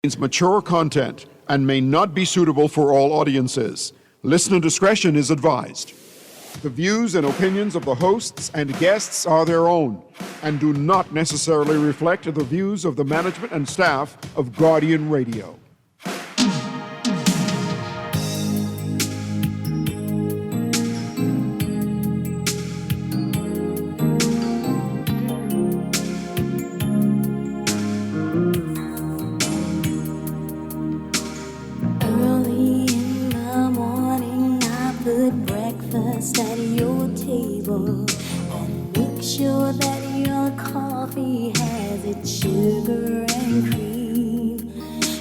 contains mature content and may not be suitable for all audiences. Listener discretion is advised. The views and opinions of the hosts and guests are their own and do not necessarily reflect the views of the management and staff of Guardian Radio. At your table and make sure that your coffee has its sugar and cream.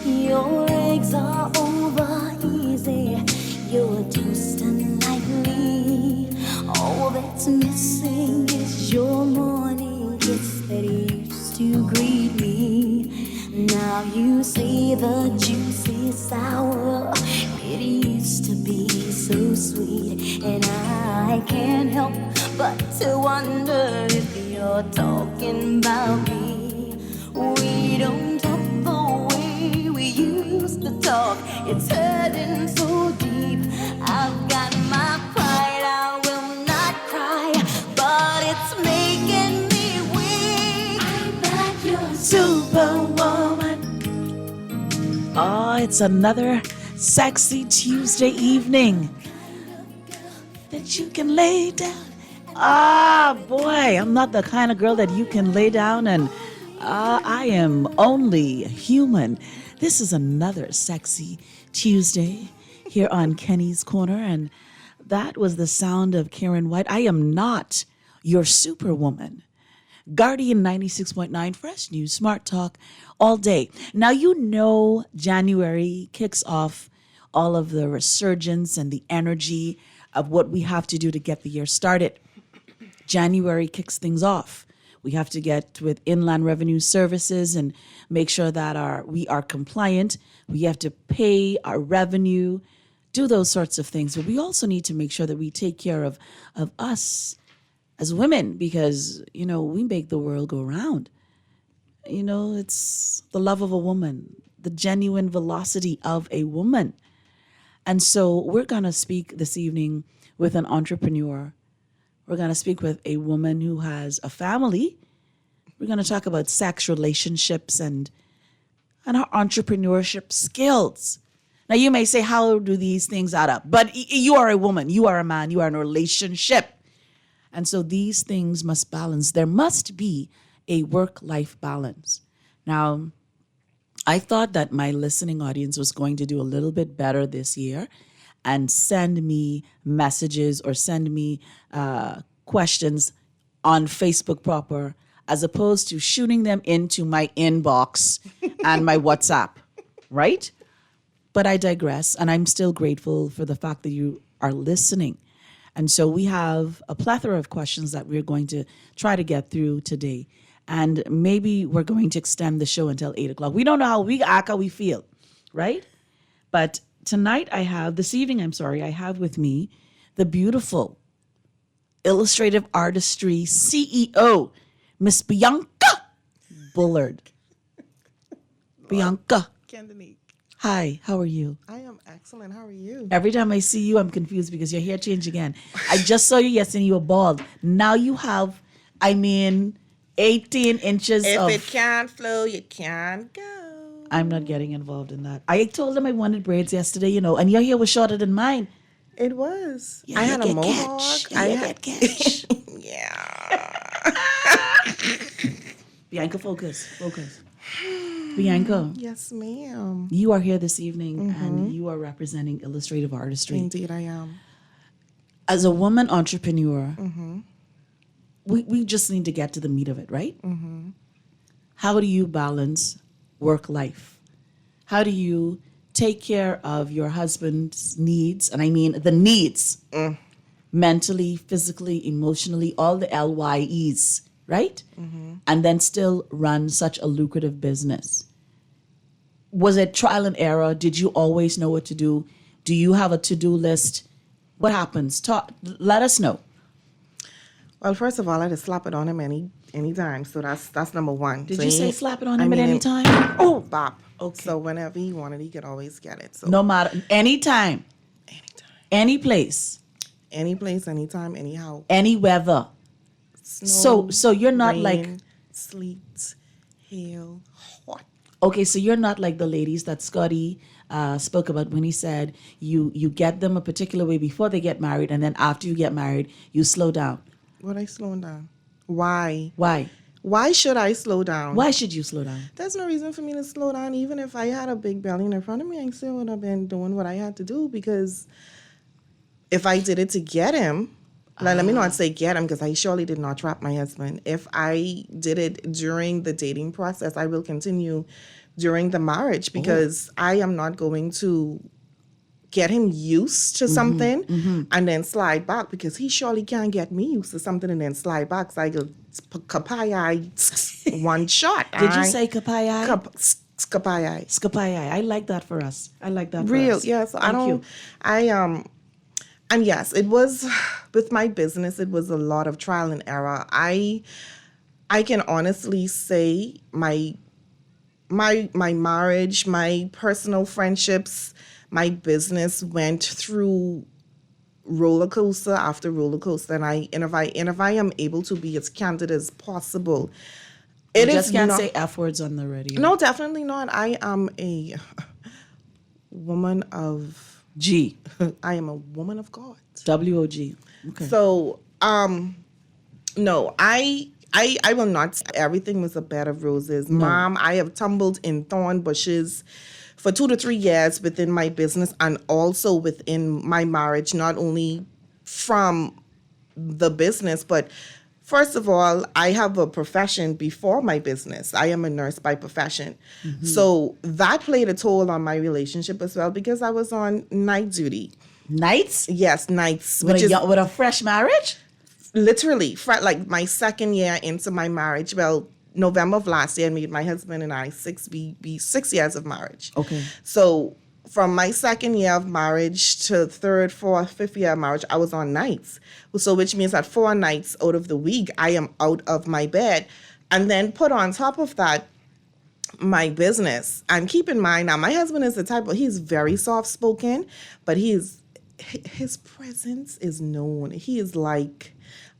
Your eggs are over easy, you're toasting lightly. All that's missing is your morning kiss that used to greet me. Now you see the juicy sour, it used to be so sweet, and I can't help but to wonder if you're talking about me. We don't talk the way we used to talk. It's hurting so deep. I've got my pride, I will not cry, but it's making me weak. I'm not your superwoman. Oh, it's another sexy Tuesday evening that you can lay down. Boy, I'm not the kind of girl that you can lay down and I am only human. This is another sexy Tuesday here on Kenny's Corner, and that was the sound of Karen White. I am not your superwoman. Guardian 96.9, fresh news, smart talk all day. Now, you know, January kicks off all of the resurgence and the energy of what we have to do to get the year started. January kicks things off. We have to get with Inland Revenue Services and make sure that we are compliant. We have to pay our revenue, do those sorts of things. But we also need to make sure that we take care of us as women, because, you know, we make the world go round. You know, it's the love of a woman, the genuine velocity of a woman. And so we're going to speak this evening with an entrepreneur. We're going to speak with a woman who has a family. We're going to talk about sex relationships and her entrepreneurship skills. Now, you may say, how do these things add up? But you are a woman, you are a man, you are in a relationship. And so these things must balance. There must be a work-life balance. Now, I thought that my listening audience was going to do a little bit better this year and send me messages or send me questions on Facebook proper, as opposed to shooting them into my inbox and my WhatsApp, right? But I digress, and I'm still grateful for the fact that you are listening. And so we have a plethora of questions that we're going to try to get through today. And maybe we're going to extend the show until 8 o'clock. We don't know how we act, how we feel, right? But this evening, I have with me the beautiful illustrative artistry CEO, Miss Bianca Bullard. Bianca. Kendenique. Hi, how are you? I am excellent. How are you? Every time I see you, I'm confused because your hair changed again. I just saw you yesterday, you were bald. Now you have, 18 inches If it can't flow, it can't go. I'm not getting involved in that. I told them I wanted braids yesterday, and your hair was shorter than mine. It was. Yeah, I had a mohawk. Catch. Yeah. Bianca, focus. Bianca. Yes, ma'am. You are here this evening and you are representing illustrative artistry. Indeed, I am. As a woman entrepreneur, we just need to get to the meat of it, right? Mm-hmm. How do you balance work-life? How do you take care of your husband's needs? And I mean the needs. Mentally, physically, emotionally, all the LYEs, right? Mm-hmm. And then still run such a lucrative business. Was it trial and error? Did you always know what to do? Do you have a to-do list? What happens? Let us know. Well, first of all, I just slap it on him anytime. So that's number one. Did So you he say ain't- slap it on I him at mean, any it- time? Oh, bop. Okay. So whenever he wanted, he could always get it. So No matter, anytime, anytime, any place, any place, anytime, anyhow. any weather. Snow, So you're not rain, like, sleet, hail, hot. okay, so you're not like the ladies that Scotty spoke about when he said you get them a particular way before they get married, and then after you get married, you slow down. What I slowing down? Why? Why? Why should I slow down? Why should you slow down? There's no reason for me to slow down. Even if I had a big belly in front of me, I still would have been doing what I had to do because if I did it to get him, like, let me not say get him because I surely did not trap my husband. If I did it during the dating process, I will continue during the marriage because I am not going to get him used to something and then slide back because he surely can't get me used to something and then slide back. So I go kapaya one shot. Did you say kapai? Kapaya? Skapai. I like that for us. I like that for Real, us. yeah. So I Thank don't. you. And yes, it was with my business. It was a lot of trial and error. I can honestly say my marriage, my personal friendships, my business went through roller coaster after roller coaster, and if I am able to be as candid as possible, You it is just can't not- say F words on the radio. No, definitely not. I am a woman of. G. I am a woman of God. W-O-G. Okay. So, no, I will not say everything was a bed of roses. Mom, I have tumbled in thorn bushes for 2 to 3 years within my business and also within my marriage, not only from the business, but first of all, I have a profession before my business. I am a nurse by profession. So that played a toll on my relationship as well because I was on night duty. Nights? Yes, nights, With which a, is with a fresh marriage? literally like my second year into my marriage. Well, November of last year, I made my husband and I 6 years of marriage. Okay. So from my second year of marriage to third, fourth, fifth year of marriage, I was on nights. So which means that 4 nights out of the week, I am out of my bed. And then put on top of that, my business. And keep in mind, now my husband is the type of, he's very soft-spoken, but his presence is known. He is like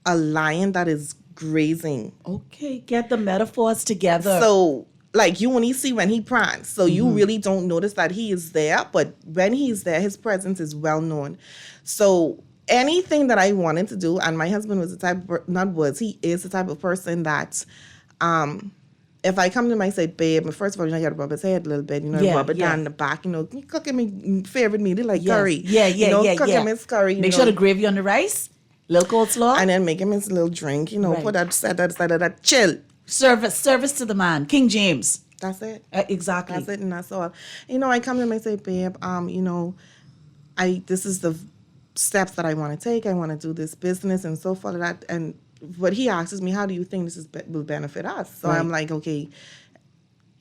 a lion that is grazing. Okay, get the metaphors together. So, like, you only see when he prance. So you really don't notice that he is there. But when he's there, his presence is well known. So anything that I wanted to do, and my husband was the type of, he is the type of person that, if I come to him, I say, babe, first of all, you know, you got to rub his head a little bit, you know, Yeah, rub it yeah. down the back, you know, you cook him his favorite meat, like Yes. curry. Yeah, you know, cook him his curry. You Make know, sure the gravy on the rice, little coleslaw, and then make him his little drink, you know, Right. put that that chill. service to the man, King James. That's it. Exactly. That's it, and that's all. You know, I come to him and say, babe, you know, this is the steps that I want to take. I want to do this business and so forth. That and what he asks me, how do you think this will benefit us? So Right. I'm like, okay,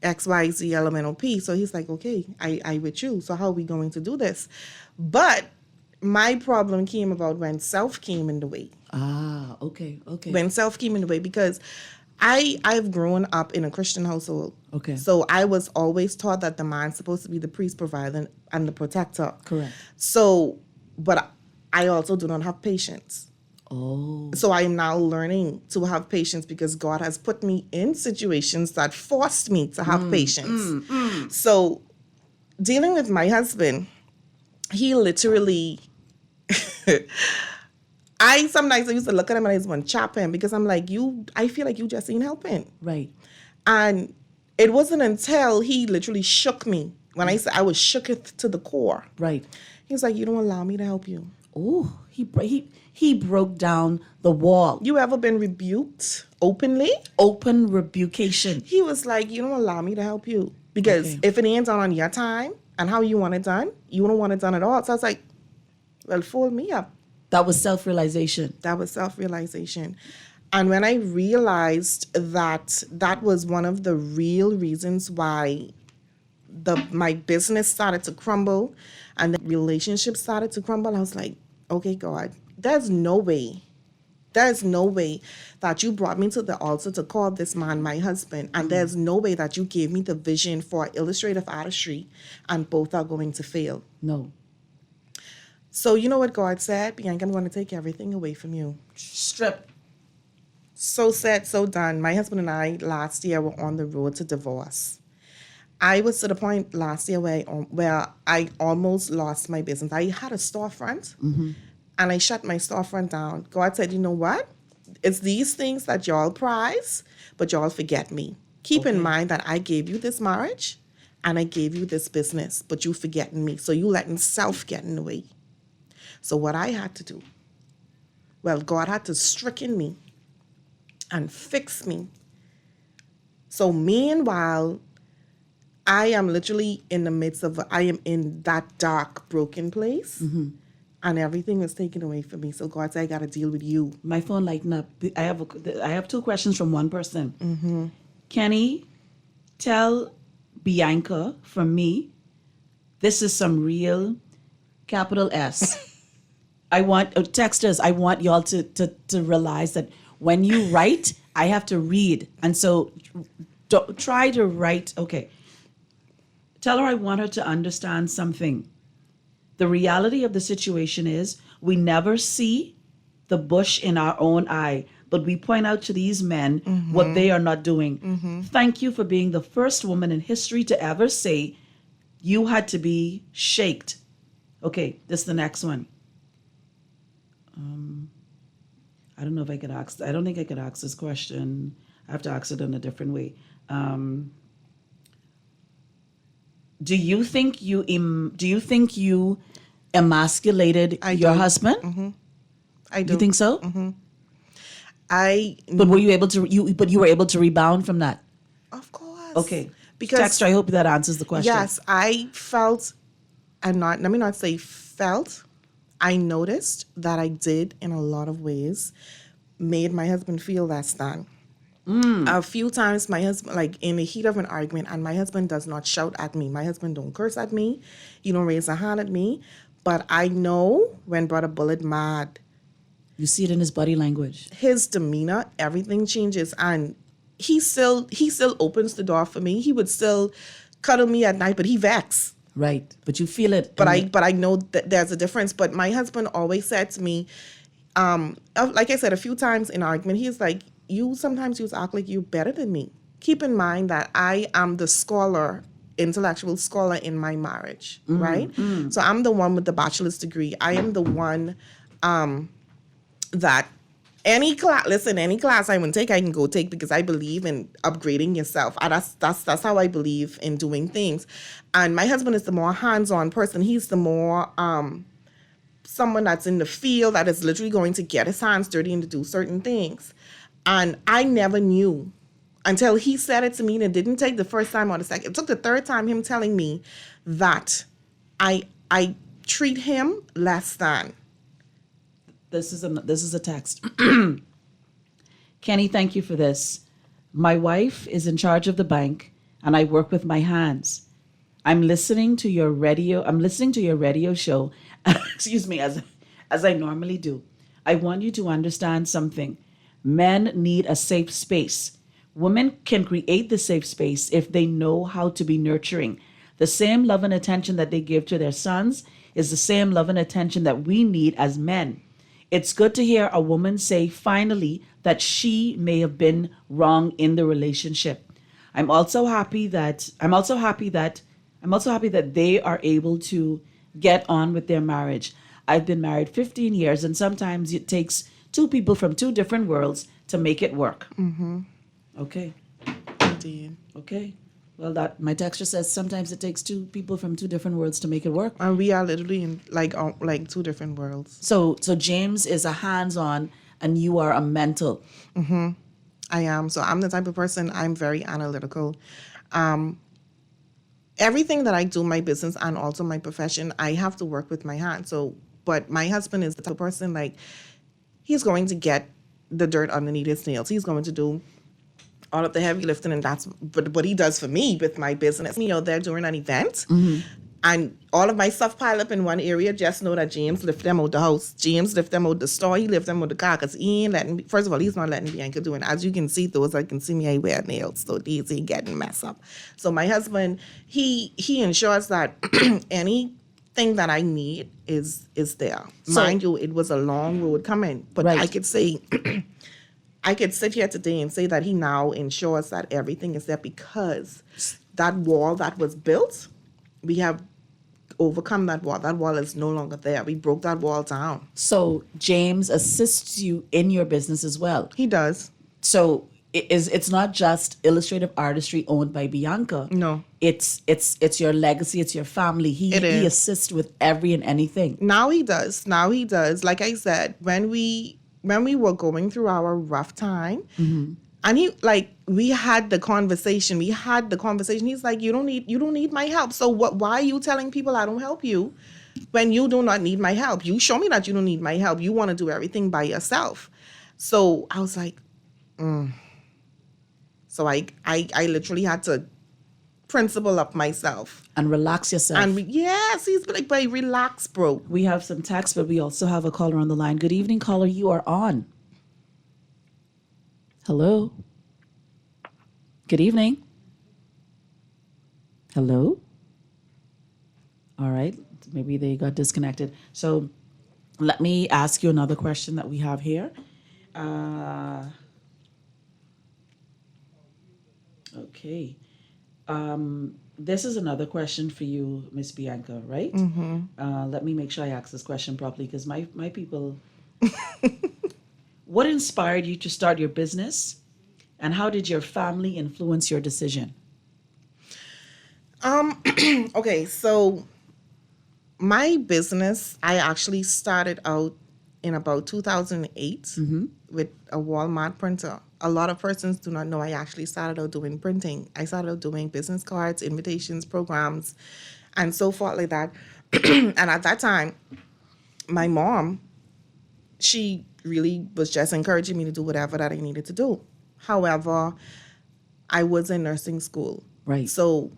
X, Y, Z, elemental P. So he's like, okay, I with you. So how are we going to do this? But my problem came about when self came in the way. Ah, okay. When self came in the way because I've grown up in a Christian household. Okay. So I was always taught that the man's supposed to be the priest, provider, and the protector. Correct. So, but I also do not have patience. Oh, So I am now learning to have patience because God has put me in situations that forced me to have patience. So dealing with my husband, he literally sometimes I used to look at him and I just want to chop him because I'm like, I feel like you just ain't helping. right. And it wasn't until he literally shook me. When I said I was shooketh to the core. Right. He was like, you don't allow me to help you. Oh, he broke down the wall. You ever been rebuked openly? Open rebucation. He was like, you don't allow me to help you. Because Okay. if it ain't done on your time and how you want it done, you don't want it done at all. So I was like, well, fold me up. That was self-realization. That was self-realization. And when I realized that that was one of the real reasons why my business started to crumble and the relationship started to crumble, I was like, okay, God, there's no way There's no way that you brought me to the altar to call this man my husband, and there's no way that you gave me the vision for illustrative artistry, and both are going to fail. No. So you know what God said? Bianca, I'm going to take everything away from you. Strip. So said, so done. My husband and I last year were on the road to divorce. I was to the point last year where I almost lost my business. I had a storefront, and I shut my storefront down. God said, you know what? It's these things that y'all prize, but y'all forget me. Keep in mind that I gave you this marriage, and I gave you this business, but you forgetting me. So you letting self get in the way. So what I had to do, well, God had to stricken me and fix me. So meanwhile, I am literally in the midst of, I am in that dark, broken place, and everything was taken away from me. So God said, I got to deal with you. My phone lighting up. I have two questions from one person. Kenny, tell Bianca from me, this is some real capital S. I want texters. I want y'all to realize that when you write, I have to read, and so try to write. Okay. Tell her I want her to understand something. The reality of the situation is we never see the bush in our own eye, but we point out to these men what they are not doing. Thank you for being the first woman in history to ever say you had to be shaked. Okay, this is the next one. I don't know if I could ask. I don't think I could ask this question. I have to ask it in a different way. Do you think you emasculated your husband? I do. You think so? But were you able to? But you were able to rebound from that. Of course. Okay. Because Texter, I hope that answers the question. yes, I felt, and not let me not say felt. I noticed that I did in a lot of ways made my husband feel less than. A few times my husband, like in the heat of an argument, and my husband does not shout at me. My husband don't curse at me. He don't raise a hand at me. But I know when Brother Bullet mad, You see it in his body language. his demeanor, everything changes. And he still opens the door for me. He would still cuddle me at night, but he vex. Right. But you feel it. But I know that there's a difference. But my husband always said to me, like I said, a few times in argument, he's like, you sometimes act like you're better than me. Keep in mind that I am the intellectual scholar in my marriage, right? So I'm the one with the bachelor's degree. I am the one that any class I want to take, I can go take because I believe in upgrading yourself. And that's how I believe in doing things. And my husband is the more hands-on person. He's the more someone that's in the field that is literally going to get his hands dirty and to do certain things. And I never knew until he said it to me, and it didn't take the first time or the second. It took the third time him telling me that I treat him less than. This is a text. Kenny, thank you for this. My wife is in charge of the bank, and I work with my hands. I'm listening to your radio show, excuse me, as I normally do. I want you to understand something. Men need a safe space. Women can create the safe space if they know how to be nurturing. The same love and attention that they give to their sons is the same love and attention that we need as men. It's good to hear a woman say finally that she may have been wrong in the relationship. I'm also happy that they are able to get on with their marriage. I've been married 15 years, and sometimes it takes two people from two different worlds to make it work. Okay. Indeed. Okay. Well, that my texture says sometimes it takes two people from two different worlds to make it work. And we are literally in like two different worlds. So James is a hands-on, and you are a mental. I am. So I'm the type of person, I'm very analytical. Everything that I do, my business and also my profession, I have to work with my hands. So, but my husband is the type of person, like, he's going to get the dirt underneath his nails. He's going to do all of the heavy lifting, and that's what he does for me with my business. You know, they're doing an event, And all of my stuff piled up in one area. Just know that James left them out the house. James left them out the store. He left them out the car because he ain't letting me. First of all, he's not letting Bianca do it. As you can see, those I can see me, I wear nails, so these ain't getting messed up. So my husband, he ensures that anything that I need is there. So- Mind you, it was a long road coming, but Right. I could say. I could sit here today and say that he now ensures that everything is there because that wall that was built, we have overcome that wall. That wall is no longer there. We broke that wall down. So James assists you in your business as well. He does. So it's not just illustrative artistry owned by Bianca. No. It's your legacy, it's your family. He It is. assists with every and anything. Now he does. Like I said, when we were going through our rough time, and we had the conversation. He's like, you don't need my help. So why are you telling people I don't help you when you do not need my help? You show me that you don't need my help. You want to do everything by yourself. So I was like, So I literally had to principle up myself. And relax yourself. And yes, he's like, but relax, bro. We have some text, but we also have a caller on the line. Good evening, caller. You are on. Hello. Good evening. Hello. All right. Maybe they got disconnected. So let me ask you another question that we have here. Okay. This is another question for you, Miss Bianca, right? Let me make sure I ask this question properly because my people. What inspired you to start your business, and how did your family influence your decision? Okay, so my business, I actually started out in about 2008 with a Walmart printer. A lot of persons do not know I actually started out doing printing. I started out doing business cards, invitations, programs, and so forth like that. And at that time, my mom, she really was just encouraging me to do whatever that I needed to do. However, I was in nursing school. Right. So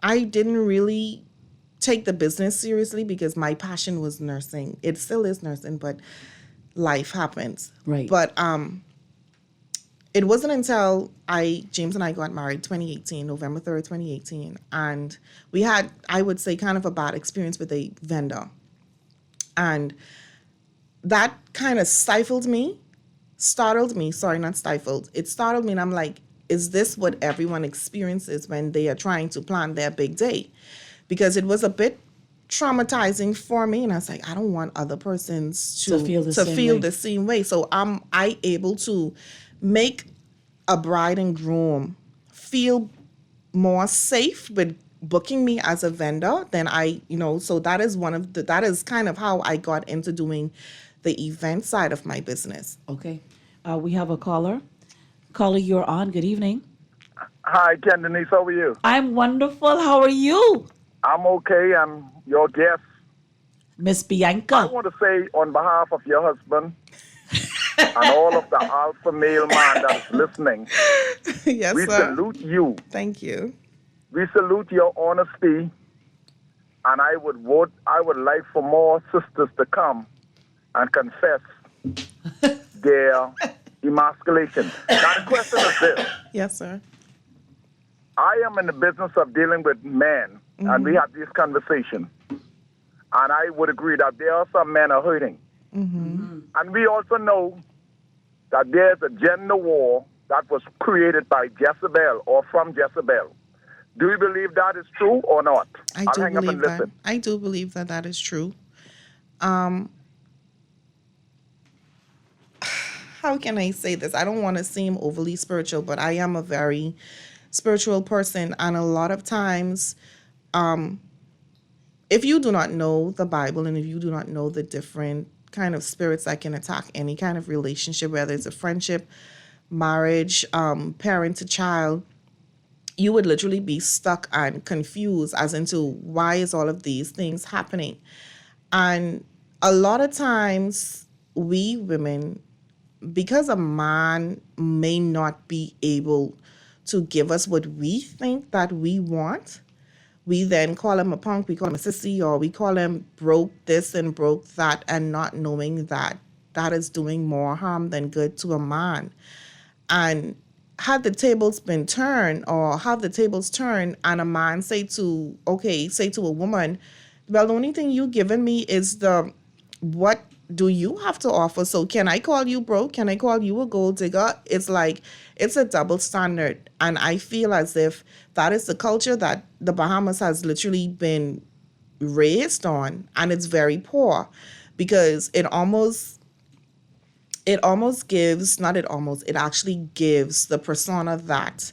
I didn't really take the business seriously because my passion was nursing. It still is nursing, but life happens. Right. But it wasn't until James and I got married 2018, November 3rd, 2018. And we had, I would say, kind of a bad experience with a vendor. And that kind of startled me. Sorry, not stifled. It startled me, and I'm like, is this what everyone experiences when they are trying to plan their big day? Because it was a bit traumatizing for me, and I was like, I don't want other persons to feel the same way. So am I able to make a bride and groom feel more safe with booking me as a vendor than so that is kind of how I got into doing the event side of my business. Okay. We have a caller. Caller, you're on. Good evening. Hi, Kendenique. How are you? I'm wonderful. How are you? I'm okay. I'm your guest. Miss I Bianca. want to say on behalf of your husband and all of the alpha male man that's listening, Yes, we sir. salute you. Thank you. We salute your honesty, and I would like for more sisters to come and confess their emasculation. Now the question is this. Yes, sir. I am in the business of dealing with men, and we have this conversation. And I would agree that there are some men are hurting. And we also know that there's a gender war that was created by Jezebel or from Jezebel. Do you believe that is true or not? I I'll do hang up believe and that. listen. I do believe that is true. How can I say this? I don't want to seem overly spiritual, but I am a very spiritual person, and a lot of times, if you do not know the Bible and if you do not know the different kind of spirits that can attack any kind of relationship, whether it's a friendship, marriage, parent to child, you would literally be stuck and confused as into why is all of these things happening. And a lot of times we women, because a man may not be able to give us what we think that we want, we then call him a punk, we call him a sissy, or we call him broke this and broke that, and not knowing that that is doing more harm than good to a man. And had the tables been turned, or have the tables turned, and a man say to a woman, well, the only thing you given me is what do you have to offer? So can I call you broke? Can I call you a gold digger? It's like, it's a double standard. And I feel as if that is the culture that the Bahamas has literally been raised on, and it's very poor, because it actually gives the persona that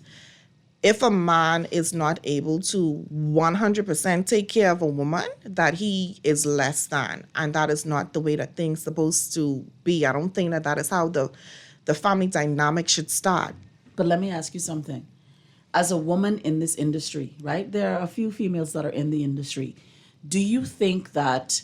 if a man is not able to 100% take care of a woman, that he is less than. And that is not the way that things supposed to be. I don't think that is how the family dynamic should start. But let me ask you something. As a woman in this industry, right? There are a few females that are in the industry. Do you think that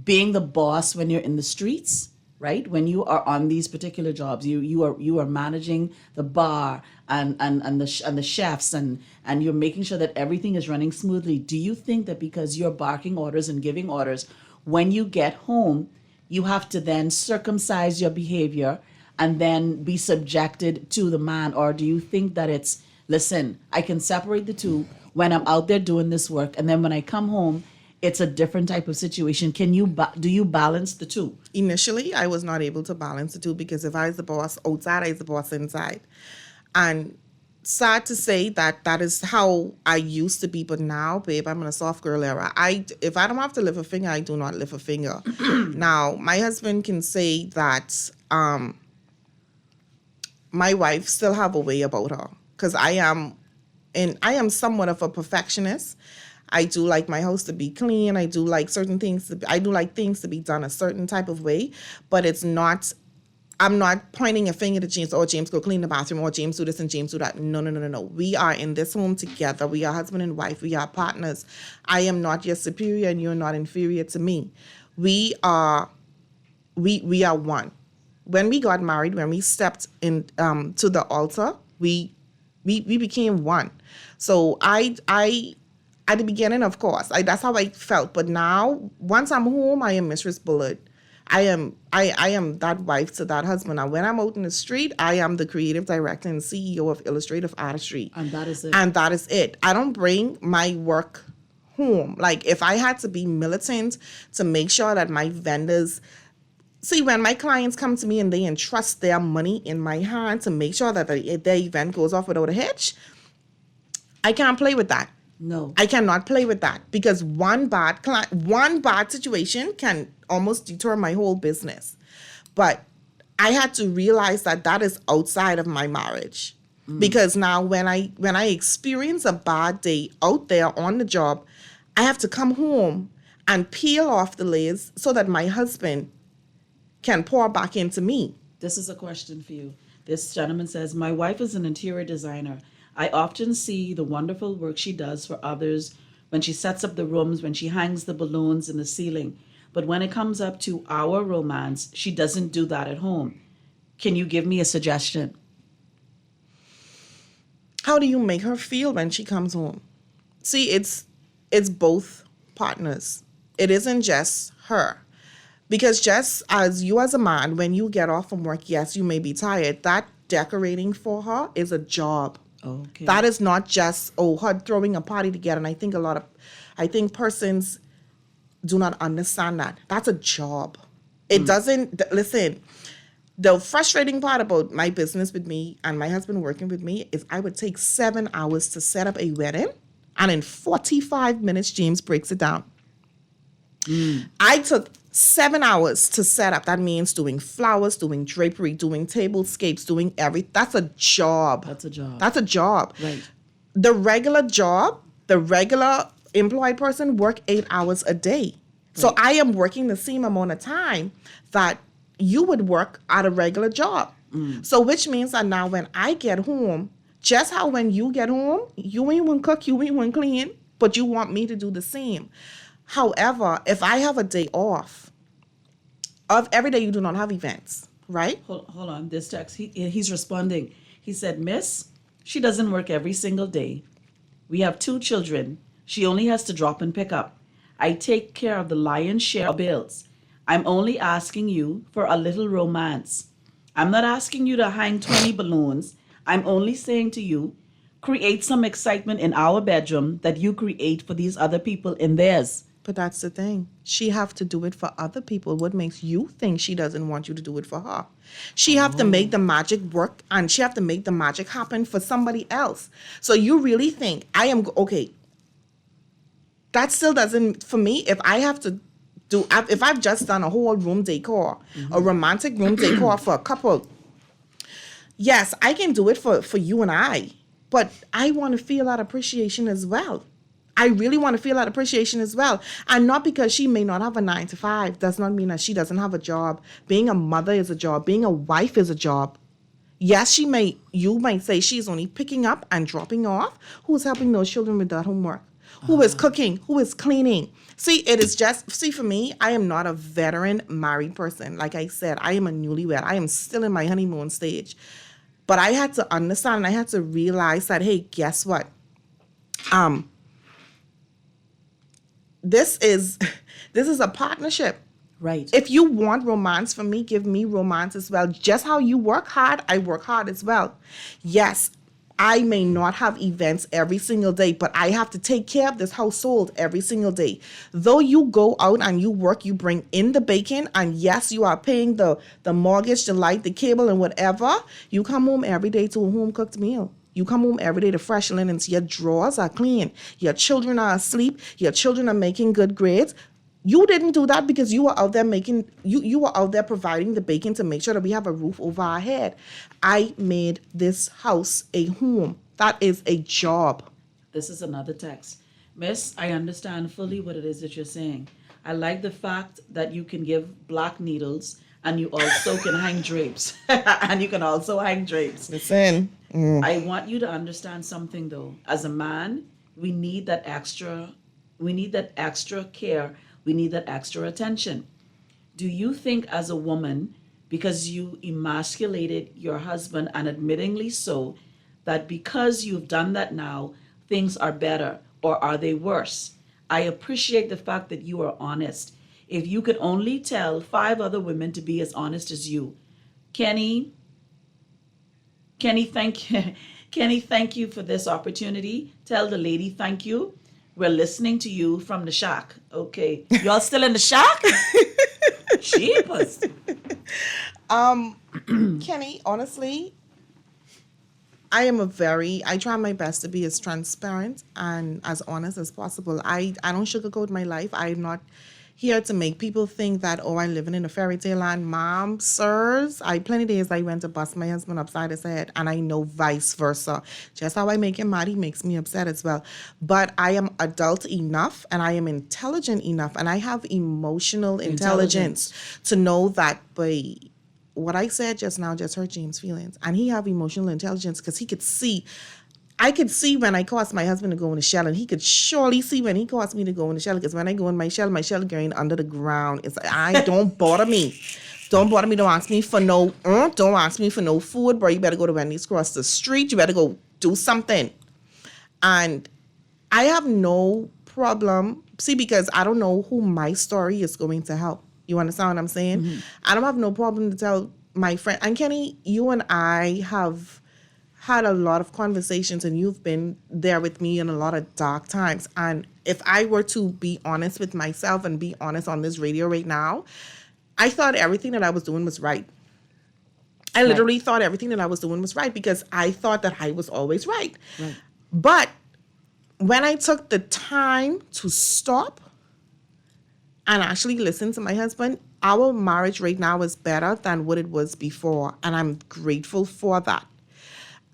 being the boss when you're in the streets, right? When you are on these particular jobs, you are managing the bar and the chefs and you're making sure that everything is running smoothly. Do you think that because you're barking orders and giving orders, when you get home, you have to then circumcise your behavior and then be subjected to the man? Or do you think that it's, listen, I can separate the two when I'm out there doing this work, and then when I come home, it's a different type of situation? Do you balance the two? Initially, I was not able to balance the two, because if I was the boss outside, I was the boss inside. And sad to say that is how I used to be, but now, babe, I'm in a soft girl era. If I don't have to lift a finger, I do not lift a finger. Now, my husband can say that my wife still have a way about her, because I am somewhat of a perfectionist. I do like my house to be clean. I do like things to be done a certain type of way, but I'm not pointing a finger to James, oh, James, go clean the bathroom, or James, do this and James, do that. No. We are in this home together. We are husband and wife. We are partners. I am not your superior and you're not inferior to me. We are one. When we got married, when we stepped in to the altar, we became one. So I at the beginning, of course, that's how I felt. But now, once I'm home, I am Mistress Bullard. I am that wife to that husband. Now, when I'm out in the street, I am the creative director and CEO of Illustrative Artistry. And that is it. I don't bring my work home. Like, if I had to be militant to make sure that my vendors... See, when my clients come to me and they entrust their money in my hand to make sure that their event goes off without a hitch, I can't play with that. No. I cannot play with that, because one bad situation can almost deter my whole business. But I had to realize that is outside of my marriage. Because now when I experience a bad day out there on the job, I have to come home and peel off the layers so that my husband can pour back into me. This is a question for you. This gentleman says, my wife is an interior designer. I often see the wonderful work she does for others when she sets up the rooms, when she hangs the balloons in the ceiling. But when it comes up to our romance, she doesn't do that at home. Can you give me a suggestion? How do you make her feel when she comes home? See, it's both partners. It isn't just her. Because just as you as a man, when you get off from work, yes, you may be tired. That decorating for her is a job. Okay. That is not just, her throwing a party together. And I think persons do not understand that. That's a job. It doesn't, listen, the frustrating part about my business with me and my husband working with me is I would take 7 hours to set up a wedding. And in 45 minutes, James breaks it down. I took 7 hours to set up. That means doing flowers, doing drapery, doing tablescapes, doing everything. That's a job. That's a job. That's a job. Right. The regular job, the regular employed person work 8 hours a day. Right. So I am working the same amount of time that you would work at a regular job. So which means that now when I get home, just how when you get home, you ain't want to cook, you ain't want to clean, but you want me to do the same. However, if I have a day off, of every day you do not have events, right? Hold on. This text, he's responding. He said, Miss, she doesn't work every single day. We have 2 children. She only has to drop and pick up. I take care of the lion's share of bills. I'm only asking you for a little romance. I'm not asking you to hang 20 balloons. I'm only saying to you, create some excitement in our bedroom that you create for these other people in theirs. But that's the thing. She have to do it for other people. What makes you think she doesn't want you to do it for her? She have to make the magic work, and she have to make the magic happen for somebody else. So you really think okay? That still doesn't, for me, if I have to if I've just done a whole room decor, a romantic room decor for a couple, yes, I can do it for you and I, but I want to feel that appreciation as well. I really want to feel that appreciation as well. And not because she may not have a 9 to 5 does not mean that she doesn't have a job. Being a mother is a job. Being a wife is a job. Yes, you might say she's only picking up and dropping off. Who's helping those children with that homework? Who is cooking? Who is cleaning? See, for me, I am not a veteran married person. Like I said, I am a newlywed. I am still in my honeymoon stage. But I had to understand and I had to realize that, hey, guess what? This is a partnership. Right. If you want romance from me, give me romance as well. Just how you work hard, I work hard as well. Yes, I may not have events every single day, but I have to take care of this household every single day. Though you go out and you work, you bring in the bacon, and yes, you are paying the mortgage, the light, the cable, and whatever. You come home every day to a home-cooked meal. You come home every day to fresh linens. Your drawers are clean. Your children are asleep. Your children are making good grades. You didn't do that because you were out there you were out there providing the bacon to make sure that we have a roof over our head. I made this house a home. That is a job. This is another text. Miss, I understand fully what it is that you're saying. I like the fact that you can give black needles and you also can hang drapes. And you can also hang drapes. Listen. I want you to understand something though. As a man, we need that extra care. We need that extra attention. Do you think as a woman, because you emasculated your husband, and admittingly so, that because you've done that now, things are better, or are they worse? I appreciate the fact that you are honest. If you could only tell 5 other women to be as honest as you. Kenny, thank you for this opportunity. Tell the lady thank you. We're listening to you from the shack. Okay. Y'all still in the shack? Jeepers. Kenny, honestly, I try my best to be as transparent and as honest as possible. I don't sugarcoat my life. I'm not here to make people think that, oh, I'm living in a fairy tale land. Mom, sirs, plenty of days I went to bust my husband upside his head, and I know vice versa. Just how I make him mad, he makes me upset as well. But I am adult enough, and I am intelligent enough, and I have emotional intelligence to know that, boy, what I said just now just hurt James' feelings. And he have emotional intelligence because he could see. I could see when I caused my husband to go in the shell, and he could surely see when he caused me to go in the shell, because when I go in my shell going under the ground. It's like, don't bother me. Don't bother me. Don't ask me for no food, bro. You better go to Wendy's across the street. You better go do something. And I have no problem. See, because I don't know who my story is going to help. You understand what I'm saying? Mm-hmm. I don't have no problem to tell my friend. And Kenny, you and I have had a lot of conversations, and you've been there with me in a lot of dark times. And if I were to be honest with myself and be honest on this radio right now, I thought everything that I was doing was right. I literally thought everything that I was doing was right because I thought that I was always right. But when I took the time to stop and actually listen to my husband, our marriage right now is better than what it was before. And I'm grateful for that.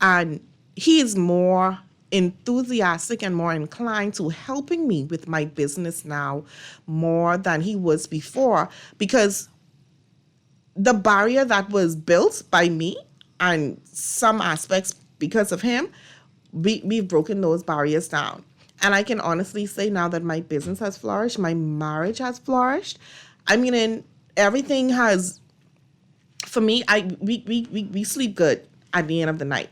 And he is more enthusiastic and more inclined to helping me with my business now more than he was before, because the barrier that was built by me and some aspects because of him, we've broken those barriers down. And I can honestly say now that my business has flourished, my marriage has flourished. I mean, and everything has, for me, we sleep good at the end of the night.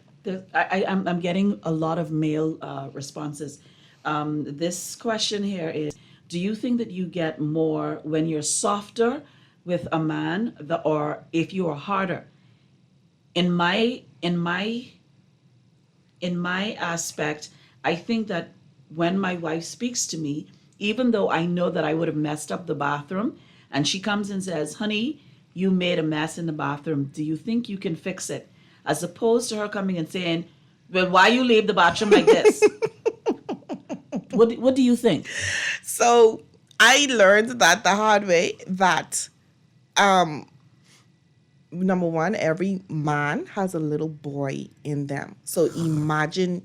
I'm getting a lot of male responses. This question here is: do you think that you get more when you're softer with a man, or if you are harder? In my aspect, I think that when my wife speaks to me, even though I know that I would have messed up the bathroom, and she comes and says, "Honey, you made a mess in the bathroom. Do you think you can fix it?" As opposed to her coming and saying, "Well, why you leave the bathroom like this?" What do you think? So I learned that the hard way that number one, every man has a little boy in them. So imagine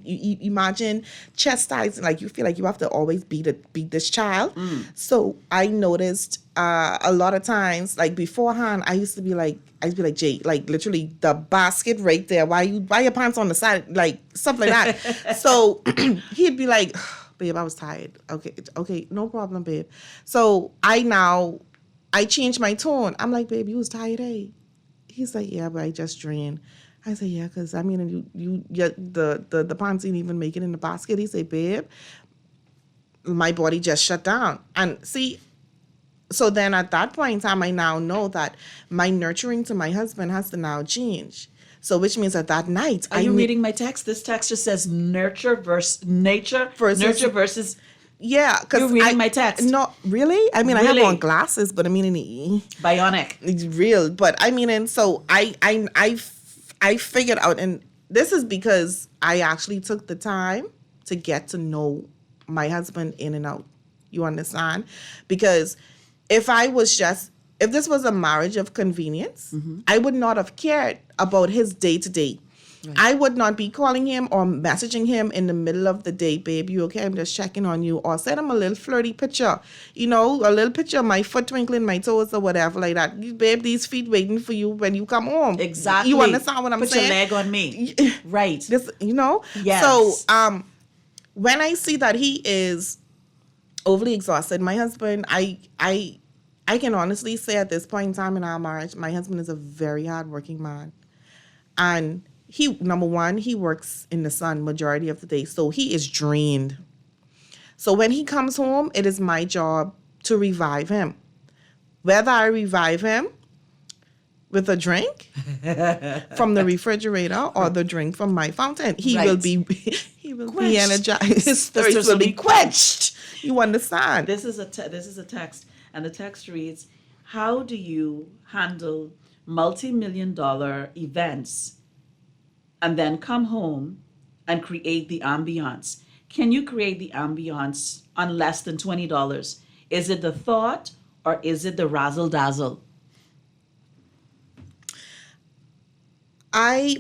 imagine chastising, like you feel like you have to always beat this child. So I noticed a lot of times, like beforehand, I'd be like, Jay, like literally the basket right there, why your pants on the side, like stuff like that. So he'd be like, babe, I was tired. Okay, no problem, babe. So I changed my tone. I'm like, babe, you was tired, eh? He's like, yeah, but I just drained. I say, yeah, because I mean, the pants didn't even make it in the basket. He said, babe, my body just shut down. And see, so then at that point in time, I now know that my nurturing to my husband has to now change. So which means that night. Are you reading my text? This text just says nurture versus nature. Nurture versus. Yeah, because you're reading my text. No, really? I mean, really? I have on glasses, but I mean, bionic. It's real, but I mean, and so I figured out, and this is because I actually took the time to get to know my husband in and out. You understand? Because if this was a marriage of convenience, I would not have cared about his day to day. I would not be calling him or messaging him in the middle of the day, babe, you okay? I'm just checking on you. Or send him a little flirty picture, a little picture of my foot twinkling my toes or whatever like that. Babe, these feet waiting for you when you come home. Exactly. You understand what I'm saying? Put your leg on me. Right. This, Yes. So when I see that he is overly exhausted, my husband, I can honestly say at this point in time in our marriage, my husband is a very hardworking man. And number one, he works in the sun majority of the day, so he is drained. So when he comes home, it is my job to revive him. Whether I revive him with a drink from the refrigerator or the drink from my fountain, he will be energized. His thirst will be quenched. You understand? This is a text, and the text reads, "How do you handle multi-million-dollar events and then come home and create the ambiance? Can you create the ambiance on less than $20? Is it the thought or is it the razzle-dazzle?"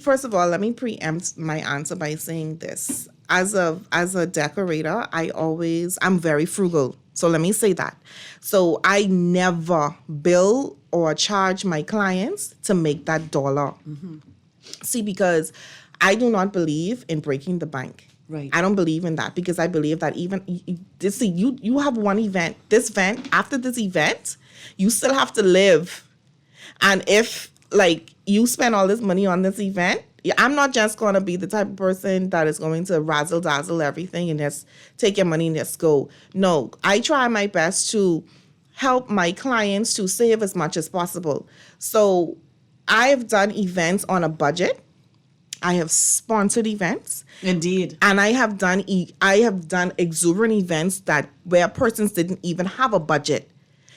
First of all, let me preempt my answer by saying this. As a decorator, I'm very frugal. So let me say that. So I never bill or charge my clients to make that dollar. See, because I do not believe in breaking the bank. Right. I don't believe in that, because I believe that even you have one event. After this event, you still have to live. And if you spend all this money on this event, I'm not just going to be the type of person that is going to razzle dazzle everything and just take your money and just go. No, I try my best to help my clients to save as much as possible. So I have done events on a budget. I have sponsored events. Indeed. And I have done exuberant events where persons didn't even have a budget.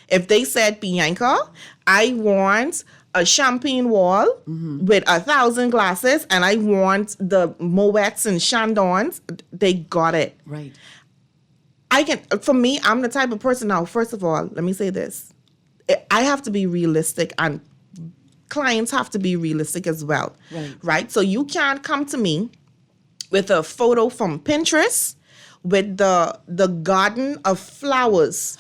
If they said, Bianca, I want a champagne wall with 1,000 glasses and I want the Moets and Chandons, they got it. Right. For me, I'm the type of person now, first of all, let me say this. I have to be realistic, and clients have to be realistic as well. Right? So you can't come to me with a photo from Pinterest with the garden of flowers.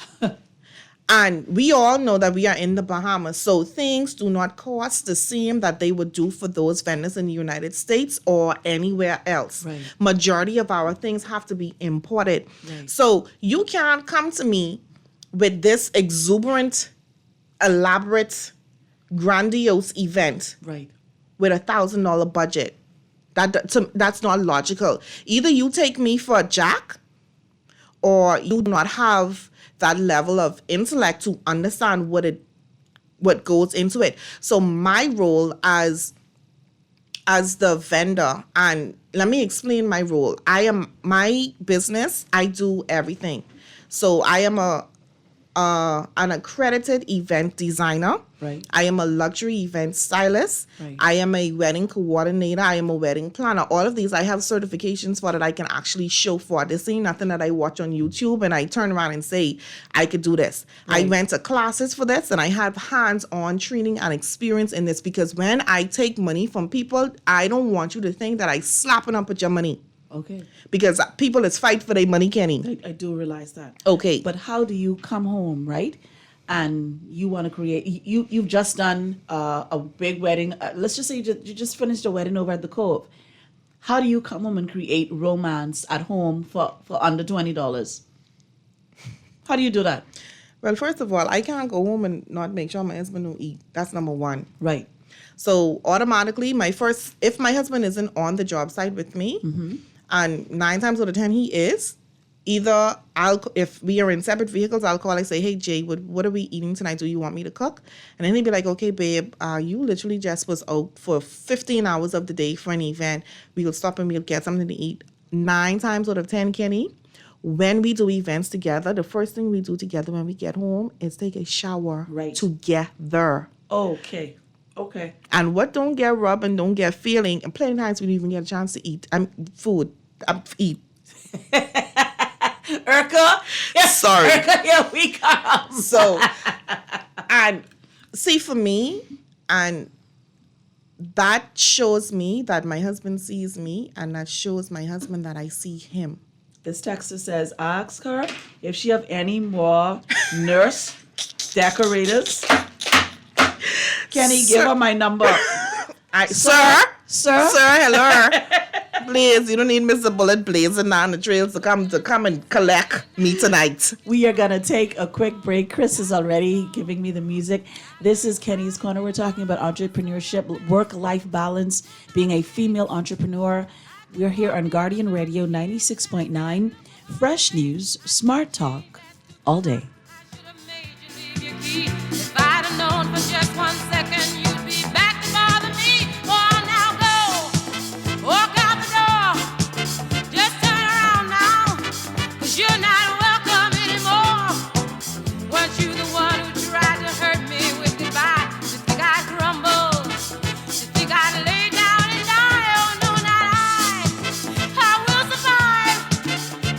And we all know that we are in the Bahamas, so things do not cost the same that they would do for those vendors in the United States or anywhere else. Right. Majority of our things have to be imported. Right. So you can't come to me with this exuberant, elaborate, grandiose event Right. with $1,000 budget That's not logical. Either you take me for a jack, or you do not have that level of intellect to understand what goes into it. So my role as the vendor, and let me explain my role. My business, I do everything. So I am an accredited event designer. Right. I am a luxury event stylist. Right. I am a wedding coordinator. I am a wedding planner. All of these I have certifications for that I can actually show for. This ain't nothing that I watch on YouTube and I turn around and say, I could do this. Right. I went to classes for this and I have hands-on training and experience in this, because when I take money from people, I don't want you to think that I slapping up with your money. Okay. Because people is fight for their money, Kenny. I do realize that. Okay. But how do you come home, right? And you want to create, you've just done a big wedding. Let's just say you just finished a wedding over at the Cove. How do you come home and create romance at home for under $20? How do you do that? Well, first of all, I can't go home and not make sure my husband don't eat. That's number one. Right. So automatically, if my husband isn't on the job site with me, and 9 times out of 10 he is, either if we are in separate vehicles, I'll call and say, hey, Jay, what are we eating tonight? Do you want me to cook? And then he'd be like, okay, babe, you literally just was out for 15 hours of the day for an event. We'll stop and we'll get something to eat. 9 times out of 10, Kenny, when we do events together, the first thing we do together when we get home is take a shower together. Okay. And what don't get rubbed and don't get feeling, and plenty of times we don't even get a chance to eat. Eat. Urka? Sorry. Urka, here we come. So, and see, for me, and that shows me that my husband sees me, and that shows my husband that I see him. This texter says, ask her if she have any more nurse decorators. Kenny, give her my number. Sir, hello. Blaze, you don't need Mr. Bullet blazing down the trails to come and collect me tonight. We are going to take a quick break. Chris is already giving me the music. This is Kenny's Corner. We're talking about entrepreneurship, work-life balance, being a female entrepreneur. We're here on Guardian Radio 96.9. Fresh news, smart talk, all day. If I'd have known for just 1 second, you'd be back to bother me. Oh, now go. Walk out the door. Just turn around now. 'Cause you're not welcome anymore. Weren't you the one who tried to hurt me with goodbye? You think I'd crumble? You think I'd lay down and die? Oh, no, not I will survive.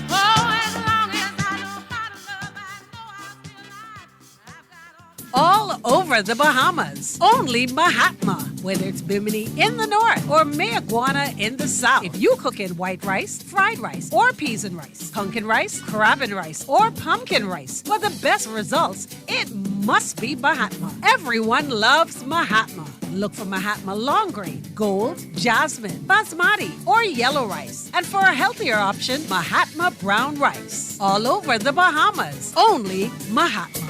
Oh, as long as I know how to love, I know I'll still live. All over the Bahamas. Only Mahatma. Whether it's Bimini in the north or Mayaguana in the south. If you cook in white rice, fried rice, or peas and rice, pumpkin rice, crab and rice, or pumpkin rice, for the best results, it must be Mahatma. Everyone loves Mahatma. Look for Mahatma long grain, gold, jasmine, basmati, or yellow rice. And for a healthier option, Mahatma brown rice. All over the Bahamas. Only Mahatma.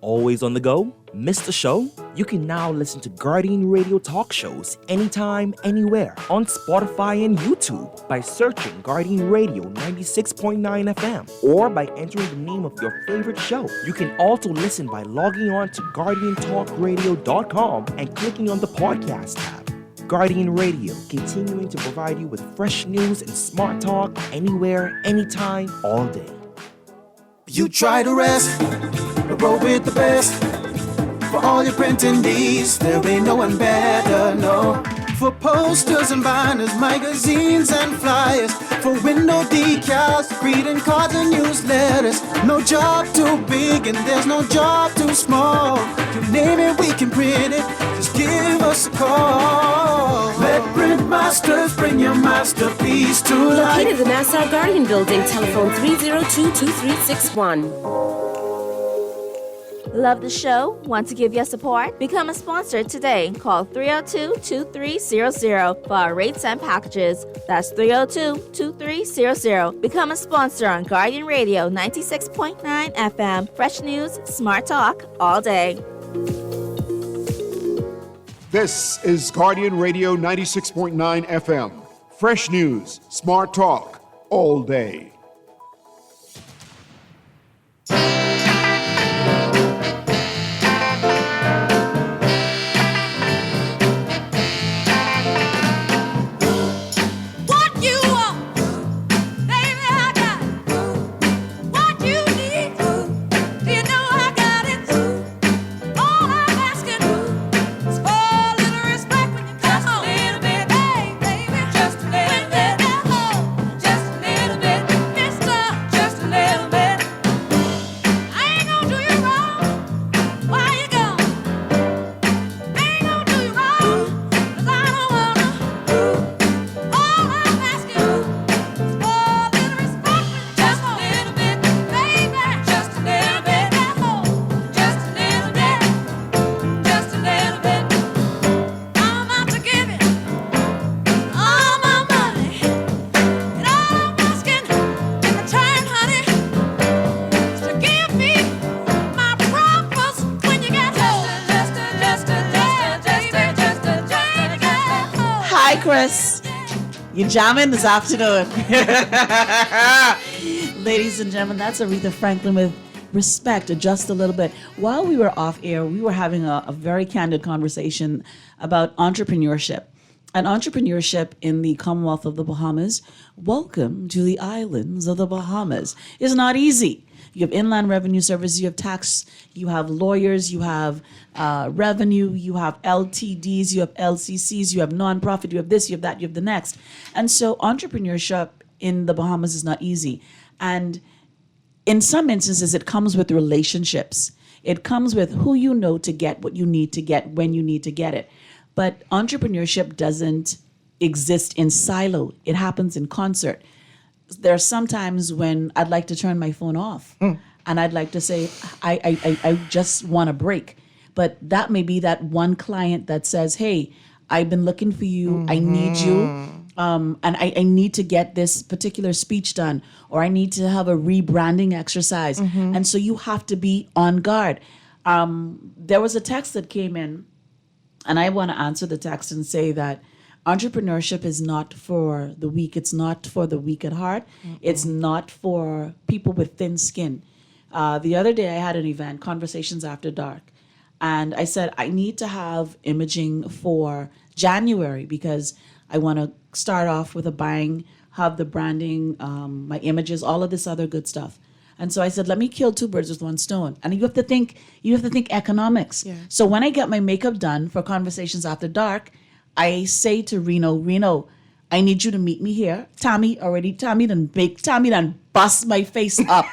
Always on the go? Missed the show? You can now listen to Guardian Radio talk shows anytime, anywhere on Spotify and YouTube by searching Guardian Radio 96.9 FM or by entering the name of your favorite show. You can also listen by logging on to GuardianTalkRadio.com and clicking on the podcast tab. Guardian Radio, continuing to provide you with fresh news and smart talk anywhere, anytime, all day. You try to rest, but roll with the best. For all your printing needs, there ain't no one better, no. For posters and banners, magazines and flyers. For window decals, greeting cards and newsletters. No job too big and there's no job too small. You name it, we can print it, just give us a call. Let Print Masters bring your masterpiece to life. Located in the Nassau Guardian Building, telephone 302-2361. Love the show? Want to give your support? Become a sponsor today. Call 302-2300 for our rates and packages. That's 302-2300. Become a sponsor on Guardian Radio 96.9 FM. Fresh news, smart talk, all day. This is Guardian Radio 96.9 FM. Fresh news, smart talk, all day. What you want, baby, I got it. What you need, you know I got it. All I'm asking is for a little respect when you come home. Just a little bit, baby, just a little bit. Just a little bit, mister, just a little bit. I ain't gonna do you wrong while you're gone. I ain't gonna do you wrong 'cause I don't wanna. All I'm asking is for a little respect when you just a little bit, baby, just a little bit. Just a little bit, just a little bit. I'm out to give you all my money, and all I'm asking in return, honey, is to give me my promise when you get home. Hi, Chris. You jamming this afternoon. Ladies and gentlemen, that's Aretha Franklin with Respect, just a little bit. While we were off air, we were having a very candid conversation about entrepreneurship. And entrepreneurship in the Commonwealth of the Bahamas. Welcome to the islands of the Bahamas. It's not easy. You have Inland Revenue Service, you have tax, you have lawyers, you have revenue, you have LTDs, you have LCCs, you have nonprofit, you have this, you have that, you have the next. And so entrepreneurship in the Bahamas is not easy. And in some instances, it comes with relationships. It comes with who you know to get what you need to get when you need to get it. But entrepreneurship doesn't exist in silo. It happens in concert. There are some times when I'd like to turn my phone off and I'd like to say, I just want a break. But that may be that one client that says, hey, I've been looking for you. I need you. And I need to get this particular speech done, or I need to have a rebranding exercise. And so you have to be on guard. There was a text that came in, and I want to answer the text and say that entrepreneurship is not for the weak. It's not for the weak at heart. It's not for people with thin skin. The other day I had an event, Conversations After Dark, and I said I need to have imaging for January because I want to start off with a bang, have the branding, my images, all of this other good stuff. And so I said, let me kill two birds with one stone. And you have to think economics. Yeah. So when I get my makeup done for Conversations After Dark, I say to Reno, I need you to meet me here. Tommy done bust my face up.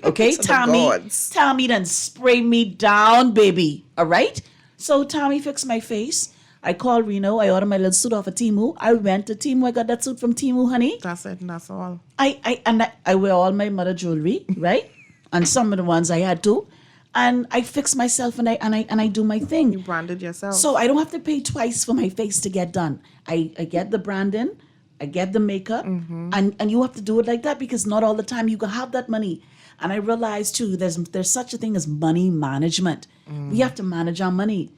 Okay, Tommy done spray me down, baby. All right? So Tommy fixed my face. I called Reno. I ordered my little suit off of Temu. I went to Temu. I got that suit from Temu, honey. That's it, and that's all. I wear all my mother jewelry, right? And some of the ones I had to. And I fix myself and I do my thing. You branded yourself. So I don't have to pay twice for my face to get done. I get the branding, I get the makeup, and you have to do it like that because not all the time you can have that money. And I realized too, there's such a thing as money management. We have to manage our money.